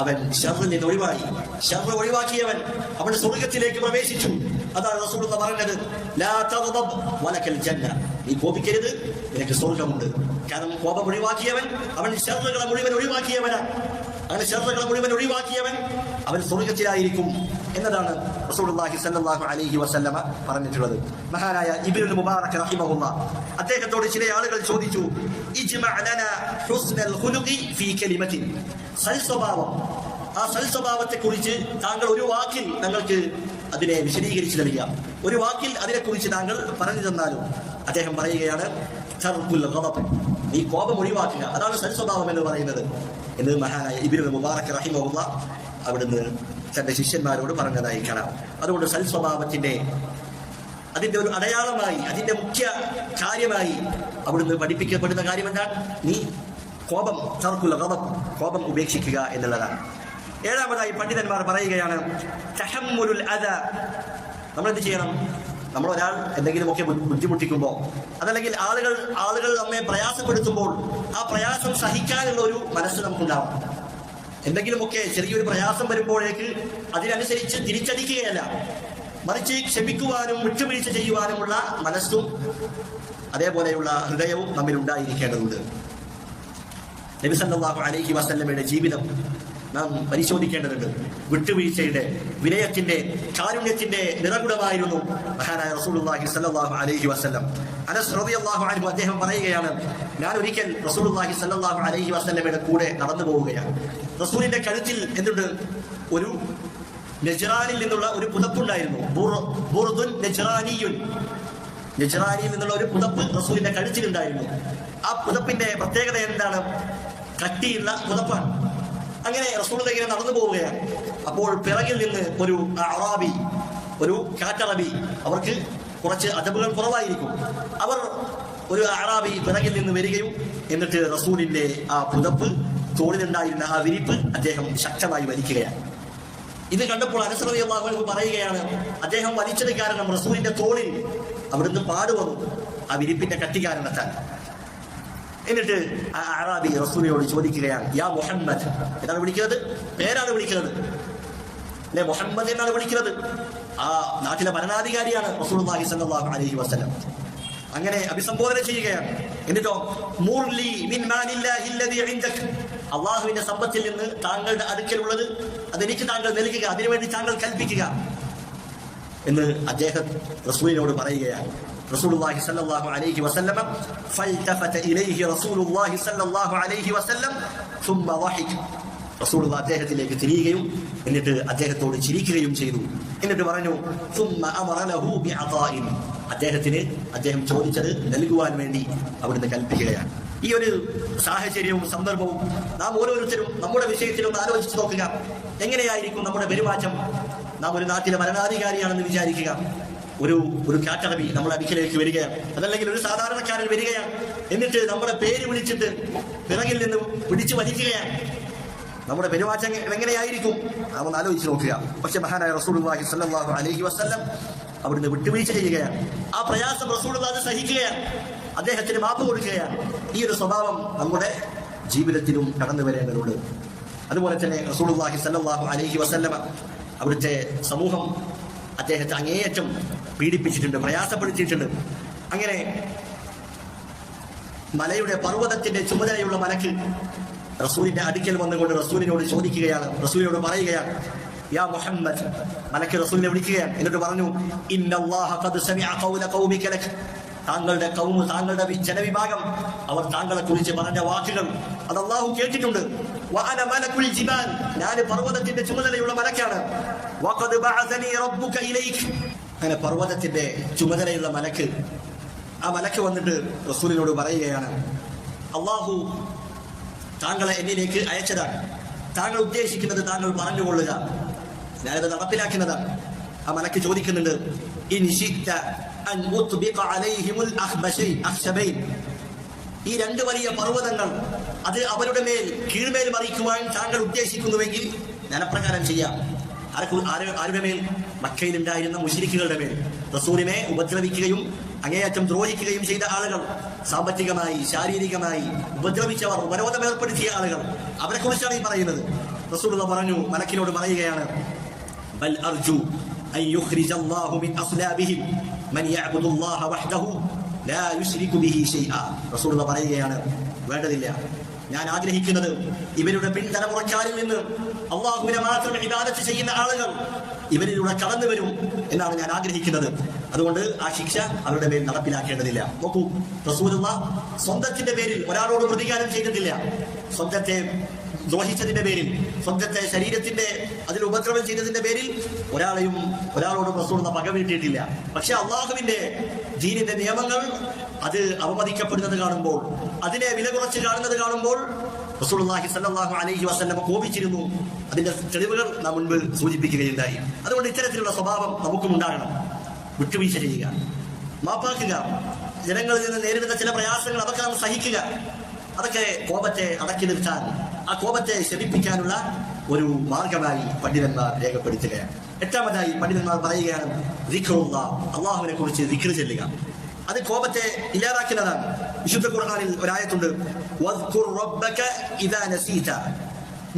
അവൻ ശർറിൽ നിന്ന് ഒഴിവായി. ശർറ് ഒഴിവാക്കിയവൻ അവൻ സ്വർഗ്ഗത്തിലേക്ക് പ്രവേശിച്ചു. അതാണ് റസൂലുള്ളാഹി പറഞ്ഞത്, ലാ തഗ്ദബ് വലക്കൽ ജന്ന, നീ കോപിക്കരുത്, നിനക്ക് സ്വർഗ്ഗമുണ്ട്. കാരണം കോപം ഒഴിവാക്കിയവൻ അവൻ ശർറുകളെ മുഴുവൻ ഒഴിവാക്കിയവനാണ്. അങ്ങനെ ശർറുകളെ മുഴുവൻ ഒഴിവാക്കിയവൻ അവൻ സ്വർഗ്ഗത്തിലായിരിക്കും എന്നതാണ് റസൂലുള്ളാഹി സ്വല്ലല്ലാഹു അലൈഹി വസല്ലമ പറഞ്ഞിട്ടുള്ളത്. മഹാനായ ഇബ്നുൽ മുബാറക് റഹിമഹുല്ലാഹ് അദ്ദേഹത്തോട് ചില ആളുകൾ ചോദിച്ചു, ഇജ്മഅ ലനാ ഹുസ്നൽ ഖുലുഖി ഫീ കലിമത്തിൻ, സൽസ്വഭാവം, ആ സൽസ്വഭാവത്തെ കുറിച്ച് താങ്കൾ ഒരു വാക്കിൽ ഞങ്ങൾക്ക് അതിനെ വിശദീകരിച്ചു നൽകുക, ഒരു വാക്കിൽ അതിനെക്കുറിച്ച് താങ്കൾ പറഞ്ഞു തന്നാലും. അദ്ദേഹം പറയുകയാണ്, തർക്കുൽ ഗളബ്, ഈ കോപം ഒഴിവാക്കുക, അതാണ് സൽസ്വഭാവം എന്ന് പറയുന്നത് എന്ന് മഹാനായ ഇബ്നുൽ മുബാറക് റഹിമഹുല്ലാഹ് അവിടുന്ന് തന്റെ ശിഷ്യന്മാരോട് പറഞ്ഞതായി കാണാം. അതുകൊണ്ട് സൽസ്വഭാവത്തിന്റെ അതിന്റെ ഒരു അടയാളമായി, അതിന്റെ മുഖ്യ കാര്യമായി അവിടുന്ന് പഠിപ്പിക്കപ്പെടുന്ന കാര്യം എന്താണ്? നീ കോപം, തർക്കുൽ ഗളബ്, കോപം ഉപേക്ഷിക്കുക എന്നുള്ളതാണ്. ഏഴാമതായി പണ്ഡിതന്മാർ പറയുകയാണ്, തഹമ്മുലുൽ അദ, നമ്മൾ എന്ത് ചെയ്യണം? നമ്മൾ ഒരാൾ എന്തെങ്കിലുമൊക്കെ ബുദ്ധിമുട്ടിക്കുമ്പോൾ, അതല്ലെങ്കിൽ ആളുകൾ നമ്മെ പ്രയാസപ്പെടുത്തുമ്പോൾ ആ പ്രയാസം സഹിക്കാനുള്ള ഒരു മനസ്സ് നമുക്കുണ്ടാവും. എന്തെങ്കിലുമൊക്കെ ചെറിയൊരു പ്രയാസം വരുമ്പോഴേക്ക് അതിനനുസരിച്ച് തിരിച്ചടിക്കുകയല്ല, മറിച്ച് ക്ഷമിക്കുവാനും വിട്ടുവീഴ്ച ചെയ്യുവാനുമുള്ള മനസ്സും അതേപോലെയുള്ള ഹൃദയവും നമ്മിൽ ഉണ്ടായിരിക്കേണ്ടതുണ്ട്. നബി സല്ലല്ലാഹു അലൈഹി വസല്ലമയുടെ ജീവിതം നാം പരിശോധിക്കേണ്ടതുണ്ട്. വിട്ടുവീഴ്ചയുടെ, വിനയത്തിന്റെ, കാരുണ്യത്തിന്റെ നിറകുടമായിരുന്നു മഹാനായ റസൂലുള്ളാഹി സ്വല്ലല്ലാഹു അലൈഹി വസല്ലം. അനസ് റളിയല്ലാഹു അൻഹു അദ്ദേഹം പറയുകയാണ്, ഞാൻ ഒരിക്കൽ റസൂലുള്ളാഹി സ്വല്ലല്ലാഹു അലൈഹി വസല്ലമയുടെ കൂടെ നടന്നു പോവുകയാണ്. റസൂലിന്റെ കഴുത്തിൽ എന്തുണ്ട്? ഒരു നജ്റാനിൽ നിന്നുള്ള ഒരു പുതപ്പുണ്ടായിരുന്നു. ബുർദുൻ നജ്റാനിയുൻ, നജ്റാനിയിൽ നിന്നുള്ള ഒരു പുതപ്പ് റസൂലിന്റെ കഴുത്തിലുണ്ടായിരുന്നു. ആ പുതപ്പിന്റെ പ്രത്യേകത എന്താണ്? കട്ടിയുള്ള പുതപ്പാണ്. അങ്ങനെ റസൂൽ ഇങ്ങനെ നടന്നു പോവുകയാണ്. അപ്പോൾ പിറകിൽ നിന്ന് ഒരു അറാബി, ഒരു കാട്ടറബി, അവർക്ക് കുറച്ച് അദബുകൾ കുറവായിരിക്കും. അവർ ഒരു അറാബി പിറകിൽ നിന്ന് വരികയും എന്നിട്ട് റസൂലിന്റെ ആ പുതപ്പ്, തോളിലുണ്ടായിരുന്ന ആ വിരിപ്പ് അദ്ദേഹം ശക്തമായി വലിക്കുകയാണ്. ഇത് കണ്ടപ്പോൾ അനസ് റളിയല്ലാഹു അൻഹു പറയുകയാണ്, അദ്ദേഹം വലിച്ചത് കാരണം റസൂലിന്റെ തോളിൽ അവിടുന്ന് പാടുവന്നു, ആ വിരിപ്പിന്റെ കട്ടി കാരണത്താൽ. എന്നിട്ട് ആ അറാബി റസൂലിനോട് ചോദിക്കുകയാണ്, യാ മുഹമ്മദ്, എന്നാണ് വിളിക്കുന്നത്, പേരാണ് വിളിക്കുന്നത് അല്ലെ, മുഹമ്മദ് എന്നാണ് വിളിക്കുന്നത്. ആ നാട്ടിലെ ഭരണാധികാരിയാണ് റസൂലുള്ളാഹി സ്വല്ലല്ലാഹു അലൈഹി വസല്ലം. അങ്ങനെ അഭിസംബോധന ചെയ്യുകയാണ്. എന്നിട്ടോ മുർലി മിൻ മാലില്ലാഹി അല്ലദീ ഇൻദക, അല്ലാഹുവിന്റെ സമ്പത്തിൽ നിന്ന് താങ്കളുടെ അടുക്കലുള്ളത് അതെനിക്ക് താങ്കൾ നൽകുക, അതിനുവേണ്ടി താങ്കൾ കൽപ്പിക്കുക എന്ന് അദ്ദേഹം റസൂലിനോട് പറയുകയാണ്. റസൂലുള്ളാഹി സ്വല്ലല്ലാഹു അലൈഹി വസല്ലം ഫൽതഫത ഇലൈഹി റസൂലുള്ളാഹി സ്വല്ലല്ലാഹു അലൈഹി വസല്ലം ثم ضحك, റസൂലുള്ളാഹി അദ്ദേഹത്തിലേക്ക് തിരിയുകയും എന്നിട്ട് അദ്ദേഹത്തോട് ചിരിക്കുകയും ചെയ്തു. എന്നിട്ട് പറഞ്ഞു ثم امر له بعطاء, അദ്ദേഹം ചോദിച്ചത് നൽകുവാൻ വേണ്ടി അവിടുന്ന് കൽപ്പിക്കുകയാണ്. ഈ ഒരു സാഹചര്യവും സന്ദർഭവും നാം ഓരോരുത്തരും നമ്മുടെ വിഷയത്തിലും ആലോചിച്ച് നോക്കുക. എങ്ങനെയായിരിക്കും നമ്മുടെ പെരുമാറ്റം? നാം ഒരു നാട്ടിലെ ഭരണാധികാരിയാണെന്ന് വിചാരിക്കുക. ഒരു കാറ്ററബി നമ്മുടെ അടുക്കലേക്ക് വരികയാണ്, അതല്ലെങ്കിൽ ഒരു സാധാരണക്കാരൻ വരികയാണ്. എന്നിട്ട് നമ്മുടെ പേര് വിളിച്ചിട്ട് പിറകിൽ നിന്ന് പിടിച്ചു വലിക്കുകയാണ്. നമ്മുടെ പെരുമാറ്റം എങ്ങനെയായിരിക്കും? നാം ഒന്ന് ആലോചിച്ച് നോക്കുക. പക്ഷെ മഹാനായ റസൂലുള്ളാഹി സ്വല്ലല്ലാഹു അലൈഹി വസല്ലം അവിടുന്ന് വിട്ടുവീഴ്ച ചെയ്യുകയാണ്. ആ പ്രയാസം റസൂലുള്ളാഹി സഹിക്കുകയാണ്, അദ്ദേഹത്തിന് മാപ്പ് കൊടുക്കുകയാണ്. ഈ ഒരു സ്വഭാവം നമ്മുടെ ജീവിതത്തിലും കടന്നു വരേണ്ടതുണ്ട്. അതുപോലെ തന്നെ റസൂലുള്ളാഹി സ്വല്ലല്ലാഹു അലൈഹി വസല്ലം അവിടുത്തെ സമൂഹം അദ്ദേഹത്തെ അങ്ങേയറ്റം പീഡിപ്പിച്ചിട്ടുണ്ട്, പ്രയാസപ്പെടുത്തിയിട്ടുണ്ട്. അങ്ങനെ മലയുടെ പർവ്വതത്തിന്റെ ചുമതലയുള്ള മലക്ക് റസൂലിന്റെ അടുക്കൽ വന്നുകൊണ്ട് റസൂലിനോട് ചോദിക്കുകയാണ്, റസൂലിനോട് പറയുകയാണ്, യാ മുഹമ്മദ്, മലക്ക് റസൂലിനെ വിളിക്കുകയാണ്. എന്നിട്ട് പറഞ്ഞു, ഇന്നല്ലാഹ ഖദ് സമിഅ ഖൗല ഖൗമിക ലക, താങ്കളുടെ കൗമ്, താങ്കളുടെ ജനവിഭാഗം അവർ താങ്കളെ കുറിച്ച് പറഞ്ഞ വാക്കുകൾ അത് അല്ലാഹു കേട്ടിട്ടുണ്ട്. വഅന മലകുൽ ജിബാൽ, ഞാൻ പർവ്വതത്തിന്റെ ചുമതലയുള്ള മലക്കാണ്. വഖദ് ബഅസനി റബ്ബുക ഇലൈക, അങ്ങനെ പർവ്വതത്തിന്റെ ചുമതലയുള്ള മലക്ക്, ആ മലക്ക് വന്നിട്ട് റസൂലിനോട് പറയുകയാണ്, അല്ലാഹു താങ്കളെ എന്നിലേക്ക് അയച്ചതാണ്, താങ്കൾ ഉദ്ദേശിക്കുന്നത് താങ്കൾ പറഞ്ഞുകൊള്ളുക, ഞാനത് നടപ്പിലാക്കുന്നതാണ്. ആ മലക്ക് ചോദിക്കുന്നുണ്ട്, ഇൻ ശിഅത അൻ ഉത്ബിഖ അലൈഹിമുൽ അഖ്ശബൈൻ, ഈ രണ്ട് വലിയ പർവ്വതങ്ങൾ അത് അവരുടെ മേൽ കീഴ്മേൽ മറിക്കുവാൻ താങ്കൾ ഉദ്ദേശിക്കുന്നുവെങ്കിൽ ഞാൻ അപ്രകാരം ചെയ്യാം. ആരുടെ മേൽ? മക്കയിലുണ്ടായിരുന്ന മുശ്രിക്കുകളുടെ മേൽ. റസൂലിനെ ഉപദ്രവിക്കുകയും അങ്ങേയറ്റം ദ്രോഹിക്കുകയും ചെയ്ത ആളുകൾ, സാമ്പത്തികമായി ശാരീരികമായി ഉപദ്രവിച്ചവർ, ഉപരോധം ഏർപ്പെടുത്തിയ ആളുകൾ, അവരെ കുറിച്ചാണ് ഈ പറയുന്നത്. റസൂലുള്ളാഹി പറഞ്ഞു, മലക്കിനോട് പറയുകയാണ്, ബൽ അർജു അൻ യുഖ്രിജല്ലാഹു മിൻ അസ്ലാബിഹിം മൻ യഅ്ബുദുല്ലാഹ വഹ്ദഹു ലാ യുശ്രികു ബിഹി ശൈഅ. റസൂലുള്ളാഹി പറയുകയാണ്, വേണ്ടതില്ല, ഞാൻ ആഗ്രഹിക്കുന്നത് ഇവരുടെ പിൻതലമുറക്കാരിൽ നിന്ന് അള്ളാഹുവിനെ മാത്രം ഇബാദത്ത് ചെയ്യുന്ന ആളുകൾ ഇവരിലൂടെ കടന്നു വരും എന്നാണ് ഞാൻ ആഗ്രഹിക്കുന്നത്. അതുകൊണ്ട് ആ ശിക്ഷ അവരുടെ മേൽ നടപ്പിലാക്കേണ്ടതില്ല. നോക്കൂ, റസൂലുള്ളാഹി സ്വന്തത്തിന്റെ പേരിൽ ഒരാളോട് പ്രതികാരം ചെയ്തിട്ടില്ല. സ്വന്തത്തെ ദ്രോഹിച്ചതിന്റെ പേരിൽ, സ്വന്തത്തെ ശരീരത്തിന്റെ അതിൽ ഉപദ്രവം ചെയ്തതിന്റെ പേരിൽ ഒരാളോടും റസൂലുള്ളാഹി പക വീട്ടിയിട്ടില്ല. പക്ഷെ അള്ളാഹുവിന്റെ ദീനിന്റെ നിയമങ്ങൾ അത് അവമതിക്കപ്പെടുന്നത് കാണുമ്പോൾ, അതിനെ വില കുറച്ച് കാണുന്നത് കാണുമ്പോൾ റസൂലുള്ളാഹി സ്വല്ലല്ലാഹു അലൈഹി വസല്ലം കോപിച്ചിരുന്നു. അതിന്റെ തെളിവുകൾ നാം മുൻപ് സൂചിപ്പിക്കുകയുണ്ടായി. അതുകൊണ്ട് ഇത്തരത്തിലുള്ള സ്വഭാവം നമുക്കും ഉണ്ടാകണം. വിട്ടുവീഴ്ച ചെയ്യുക, മാപ്പാക്കുക, ജനങ്ങളിൽ നിന്ന് നേരിടുന്ന ചില പ്രയാസങ്ങൾ അതൊക്കെ നാം സഹിക്കുക. അതൊക്കെ കോപത്തെ അടക്കി നിർത്താൻ, ആ കോപത്തെ ശമിപ്പിക്കാനുള്ള ഒരു മാർഗമായി പണ്ഡിതന്മാർ രേഖപ്പെടുത്തുകയാണ്. എട്ടാമതായി പണ്ഡിതന്മാർ പറയുകയാണ്, ദിക്റുല്ലാഹ്, അള്ളാഹുവിനെ കുറിച്ച് ദിക്ർ ചെല്ലുക. അത് കോപത്തെ ഇല്ലാതാക്കുന്നതാണ്. വിശുദ്ധ ഖുർആനിൽ ഒരായത്തുണ്ട്, വദ്കുർ റബ്ബക ഇദാ നസീത,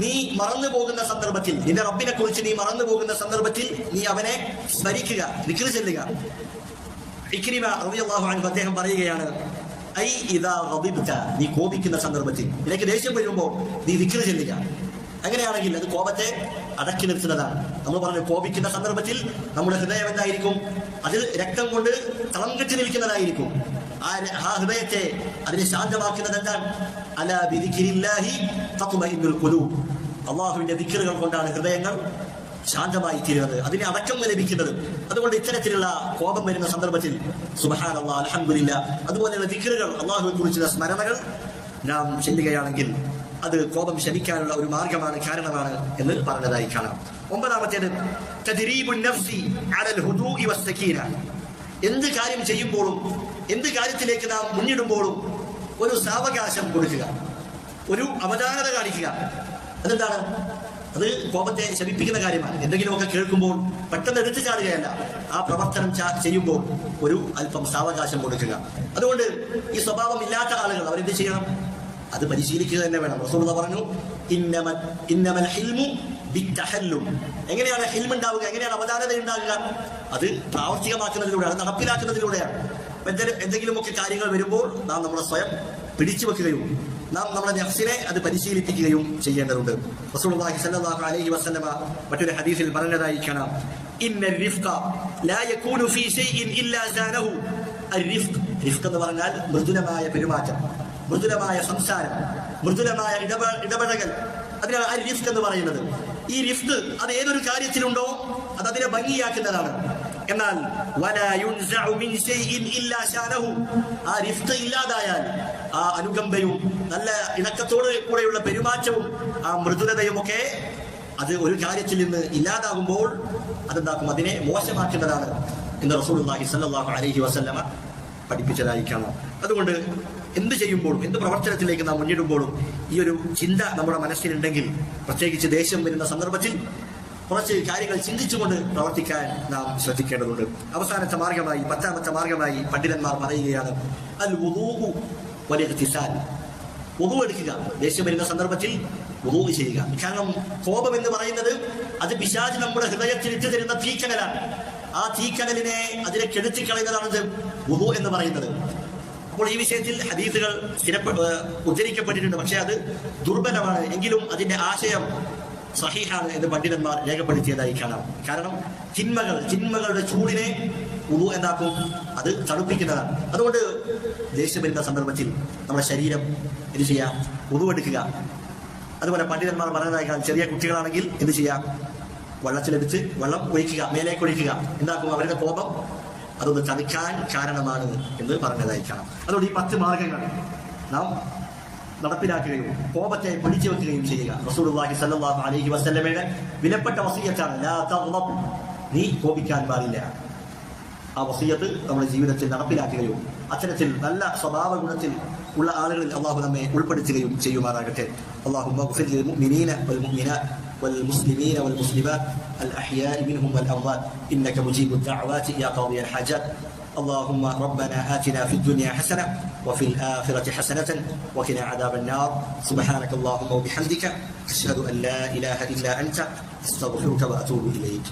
നീ മറന്നു പോകുന്ന സന്ദർഭത്തിൽ, നിന്റെ റബ്ബിനെ കുറിച്ച് നീ മറന്നു പോകുന്ന സന്ദർഭത്തിൽ നീ അവനെ സ്മരിക്കുക, ദിക്ർ ചെല്ലുക. ഇക്രിമ റളിയല്ലാഹു അൻഹു അദ്ദേഹം പറയുകയാണ്, ഐ ഇദാ ഗദിബ്ത, നീ കോപിക്കുന്ന സന്ദർഭത്തിൽ, നിനക്ക് ദേഷ്യം വരുമ്പോൾ നീ ദിക്ർ ചെല്ലുക. അങ്ങനെയാണെങ്കിൽ അത് കോപത്തെ അടക്കി നിർത്തുന്നതാണ്. നമ്മൾ പറഞ്ഞു, കോപിക്കുന്ന സന്ദർഭത്തിൽ നമ്മുടെ ഹൃദയം എന്തായിരിക്കും? അത് രക്തം കൊണ്ട് തളം കെട്ടി നിൽക്കുന്നതായിരിക്കും. ആ ഹൃദയത്തെ അതിനെ ശാന്തമാക്കുന്നത് എന്താണ്? അലാ ബിദിക്രില്ലാഹി തത്മഇന്നുൽ ഖുലൂബ്, അല്ലാഹുവിന്റെ ദിക്റുകൾ കൊണ്ടാണ് ഹൃദയങ്ങൾ ശാന്തമായി തീരുന്നത്, അതിന് അടക്കം ലഭിക്കുന്നത്. അതുകൊണ്ട് ഇത്തരത്തിലുള്ള കോപം വരുന്ന സന്ദർഭത്തിൽ സുബ്ഹാനല്ലാഹ്, അൽഹംദുലില്ലാഹ്, അതുപോലെയുള്ള ദിക്റുകൾ, അല്ലാഹുവിനെ കുറിച്ചുള്ള സ്മരണകൾ നാം ചെല്ലുകയാണെങ്കിൽ അത് കോപം ശമിക്കാനുള്ള ഒരു മാർഗമാണ്, കാരണമാണ് എന്ന് പറഞ്ഞതായി കാണാം. ഒമ്പതാമത്തേത് തദ്രീബുൻ നഫ്സി അലൽ ഹുദൂഇ വസ്സകീന. എന്ത് കാര്യം ചെയ്യുമ്പോഴും എന്ത് കാര്യത്തിലേക്ക് നാം മുന്നിടുമ്പോഴും ഒരു സാവകാശം കൊടുക്കുക, ഒരു അവധാനത കാണിക്കുക. അതെന്താണ്? അത് കോപത്തെ ശമിപ്പിക്കുന്ന കാര്യമാണ്. എന്തെങ്കിലുമൊക്കെ കേൾക്കുമ്പോൾ പെട്ടെന്ന് എടുത്തു ചാടുകയല്ല, ആ പ്രവർത്തനം ചെയ്യുമ്പോൾ ഒരു അല്പം സാവകാശം കൊടുക്കുക. അതുകൊണ്ട് ഈ സ്വഭാവം ഇല്ലാത്ത ആളുകൾ അവരെന്ത് ചെയ്യണം? അത് പരിശീലിക്കുക തന്നെ വേണം. റസൂലുള്ളാഹി പറഞ്ഞു, ഇന്നമൽ ഹിൽമു ബിത്തഹല്ലും. എങ്ങനെയാണ് ഹിൽമ് ഉണ്ടാവുക? എങ്ങനെയാണ് അവധാനത ഉണ്ടാകുക? അത് പ്രാവർത്തികമാക്കുന്നതിലൂടെയാണ്, നടപ്പിലാക്കുന്നതിലൂടെയാണ്. എന്തെങ്കിലുമൊക്കെ കാര്യങ്ങൾ വരുമ്പോൾ നാം നമ്മളെ സ്വയം പിടിച്ചു വെക്കുകയും നാം നമ്മുടെ നഫ്സിനെ അത് പരിശീലിപ്പിക്കുകയും ചെയ്യേണ്ടതുണ്ട്. റസൂലുള്ളാഹി സ്വല്ലല്ലാഹു അലൈഹി വസല്ലമ മറ്റൊരു ഹദീസിൽ പറഞ്ഞതായി കാണാം, ഇന്നൽ റിഫ്ഖ ലാ യകൂനു ഫീ ശൈഇൻ ഇല്ലാ സാനഹു. റിഫ്ഖ് എന്ന് പറഞ്ഞാൽ മൃദുലമായ പെരുമാറ്റം, മൃദുലമായ സംസാരം, മൃദുലമായ ഇടപെടൽ. അതിനാണ് ആ റിഫ്ഖ് എന്ന് പറയുന്നത്. ഈ റിഫ്ഖ് അത് ഏതൊരു കാര്യത്തിലുണ്ടോ അത് അതിനെ ഭംഗിയാക്കുന്നതാണ്. എന്നാൽ വലാ യുൻസഉ മിൻ ശൈഇൻ ഇല്ലാ ശാനഹു. ആ റിഫ്ഖ് ഇല്ലാതായാൽ ആ അനുകമ്പയും നല്ല ഇണക്കത്തോട് കൂടെയുള്ള പെരുമാറ്റവും ആ മൃദുലതയും ഒക്കെ അത് ഒരു കാര്യത്തിൽ നിന്ന് ഇല്ലാതാകുമ്പോൾ അതെന്താക്കും? അതിനെ മോശമാക്കുന്നതാണ് എന്ന് റസൂലുള്ളാഹി സ്വല്ലല്ലാഹു അലൈഹി വസല്ലമ പഠിപ്പിച്ചതായി കാണാം. അതുകൊണ്ട് എന്ത് ചെയ്യുമ്പോഴും എന്ത് പ്രവർത്തനത്തിലേക്ക് നാം മുന്നിടുമ്പോഴും ഈ ഒരു ചിന്ത നമ്മുടെ മനസ്സിലുണ്ടെങ്കിൽ, പ്രത്യേകിച്ച് ദേഷ്യം വരുന്ന സന്ദർഭത്തിൽ കുറച്ച് കാര്യങ്ങൾ ചിന്തിച്ചുകൊണ്ട് പ്രവർത്തിക്കാൻ നാം ശ്രദ്ധിക്കേണ്ടതുണ്ട്. അവസാനത്തെ മാർഗമായി, 10ാമത്തെ മാർഗമായി പണ്ഡിതന്മാർ പറയുകയാണ്, അൽ വുദൂഉ വൽ ഇഗ്തിസാൽ. വുദൂ എടുക്കുക, ദേഷ്യം വരുന്ന സന്ദർഭത്തിൽ വുദൂ ചെയ്യുക. കാരണം കോപം എന്ന് പറയുന്നത് അത് പിശാച് നമ്മുടെ ഹൃദയത്തിൽ ഇട്ടു തരുന്ന തീക്കനലാണ്. ആ തീക്കനലിനെ അതിനെ കെടുത്തിക്കളയുന്നതാണ് വുദൂ എന്ന് പറയുന്നത്. അപ്പോൾ ഈ വിഷയത്തിൽ ഹദീസുകൾ ഉദ്ധരിക്കപ്പെട്ടിട്ടുണ്ട്, പക്ഷെ അത് ദുർബലമാണ്. എങ്കിലും അതിന്റെ ആശയം സഹീഹാണ് എന്ന് പണ്ഡിതന്മാർ രേഖപ്പെടുത്തിയതായി കാണാം. കാരണം ചിന്മകളുടെ ചൂടിനെ വുദൂ എന്താക്കും? അത് തണുപ്പിക്കുന്നതാണ്. അതുകൊണ്ട് ദേഷ്യം വരുന്ന സന്ദർഭത്തിൽ നമ്മുടെ ശരീരം എന്ത് ചെയ്യാം? വുദൂ എടുക്കുക. അതുപോലെ പണ്ഡിതന്മാർ പറഞ്ഞതായി കാണാം, ചെറിയ കുട്ടികളാണെങ്കിൽ എന്ത് ചെയ്യാം? വെള്ളത്തിലെടുത്ത് വെള്ളം ഒഴിക്കുക, മേലേക്ക് ഒഴിക്കുക. എന്താക്കും? അവരുടെ കോപം അതൊന്ന് തണുക്കാൻ കാരണമാണ് എന്ന് പറഞ്ഞതായി കാണാം. അതുകൊണ്ട് ഈ 10 മാർഗങ്ങൾ നാം നടപ്പിലാക്കുകയും കോപത്തെ പിടിച്ചു വെക്കുകയും ചെയ്യുക. റസൂലുള്ളാഹി സ്വല്ലല്ലാഹു അലൈഹി വസല്ലമയുടെ വിലപ്പെട്ട വസിയ്യത്താണ്, ലാ തഗ്ളബ്, നീ കോപിക്കാൻ പാടില്ല. ആ വസിയ്യത്ത് നമ്മുടെ ജീവിതത്തിൽ നടപ്പിലാക്കുകയും അത്തരത്തിൽ നല്ല സ്വഭാവ ഗുണത്തിൽ ഉള്ള ആളുകളിൽ അള്ളാഹു നമ്മെ ഉൾപ്പെടുത്തുകയും ചെയ്യുമാറാകട്ടെ. അല്ലാഹുമ്മ ഗ്ഫിർ ലിൽ മുഅ്മിനീന വൽ മുഅ്മിനാത്ത് والمسلمين والمسلمات الأحياء منهم والأموات إنك مجيب الدعوات يا قاضي الحاجات. اللهم ربنا آتنا في الدنيا حسنة وفي الآخرة حسنة وقنا عذاب النار. سبحانك اللهم وبحمدك أشهد أن لا إله إلا أنت أستغفرك وأتوب إليك.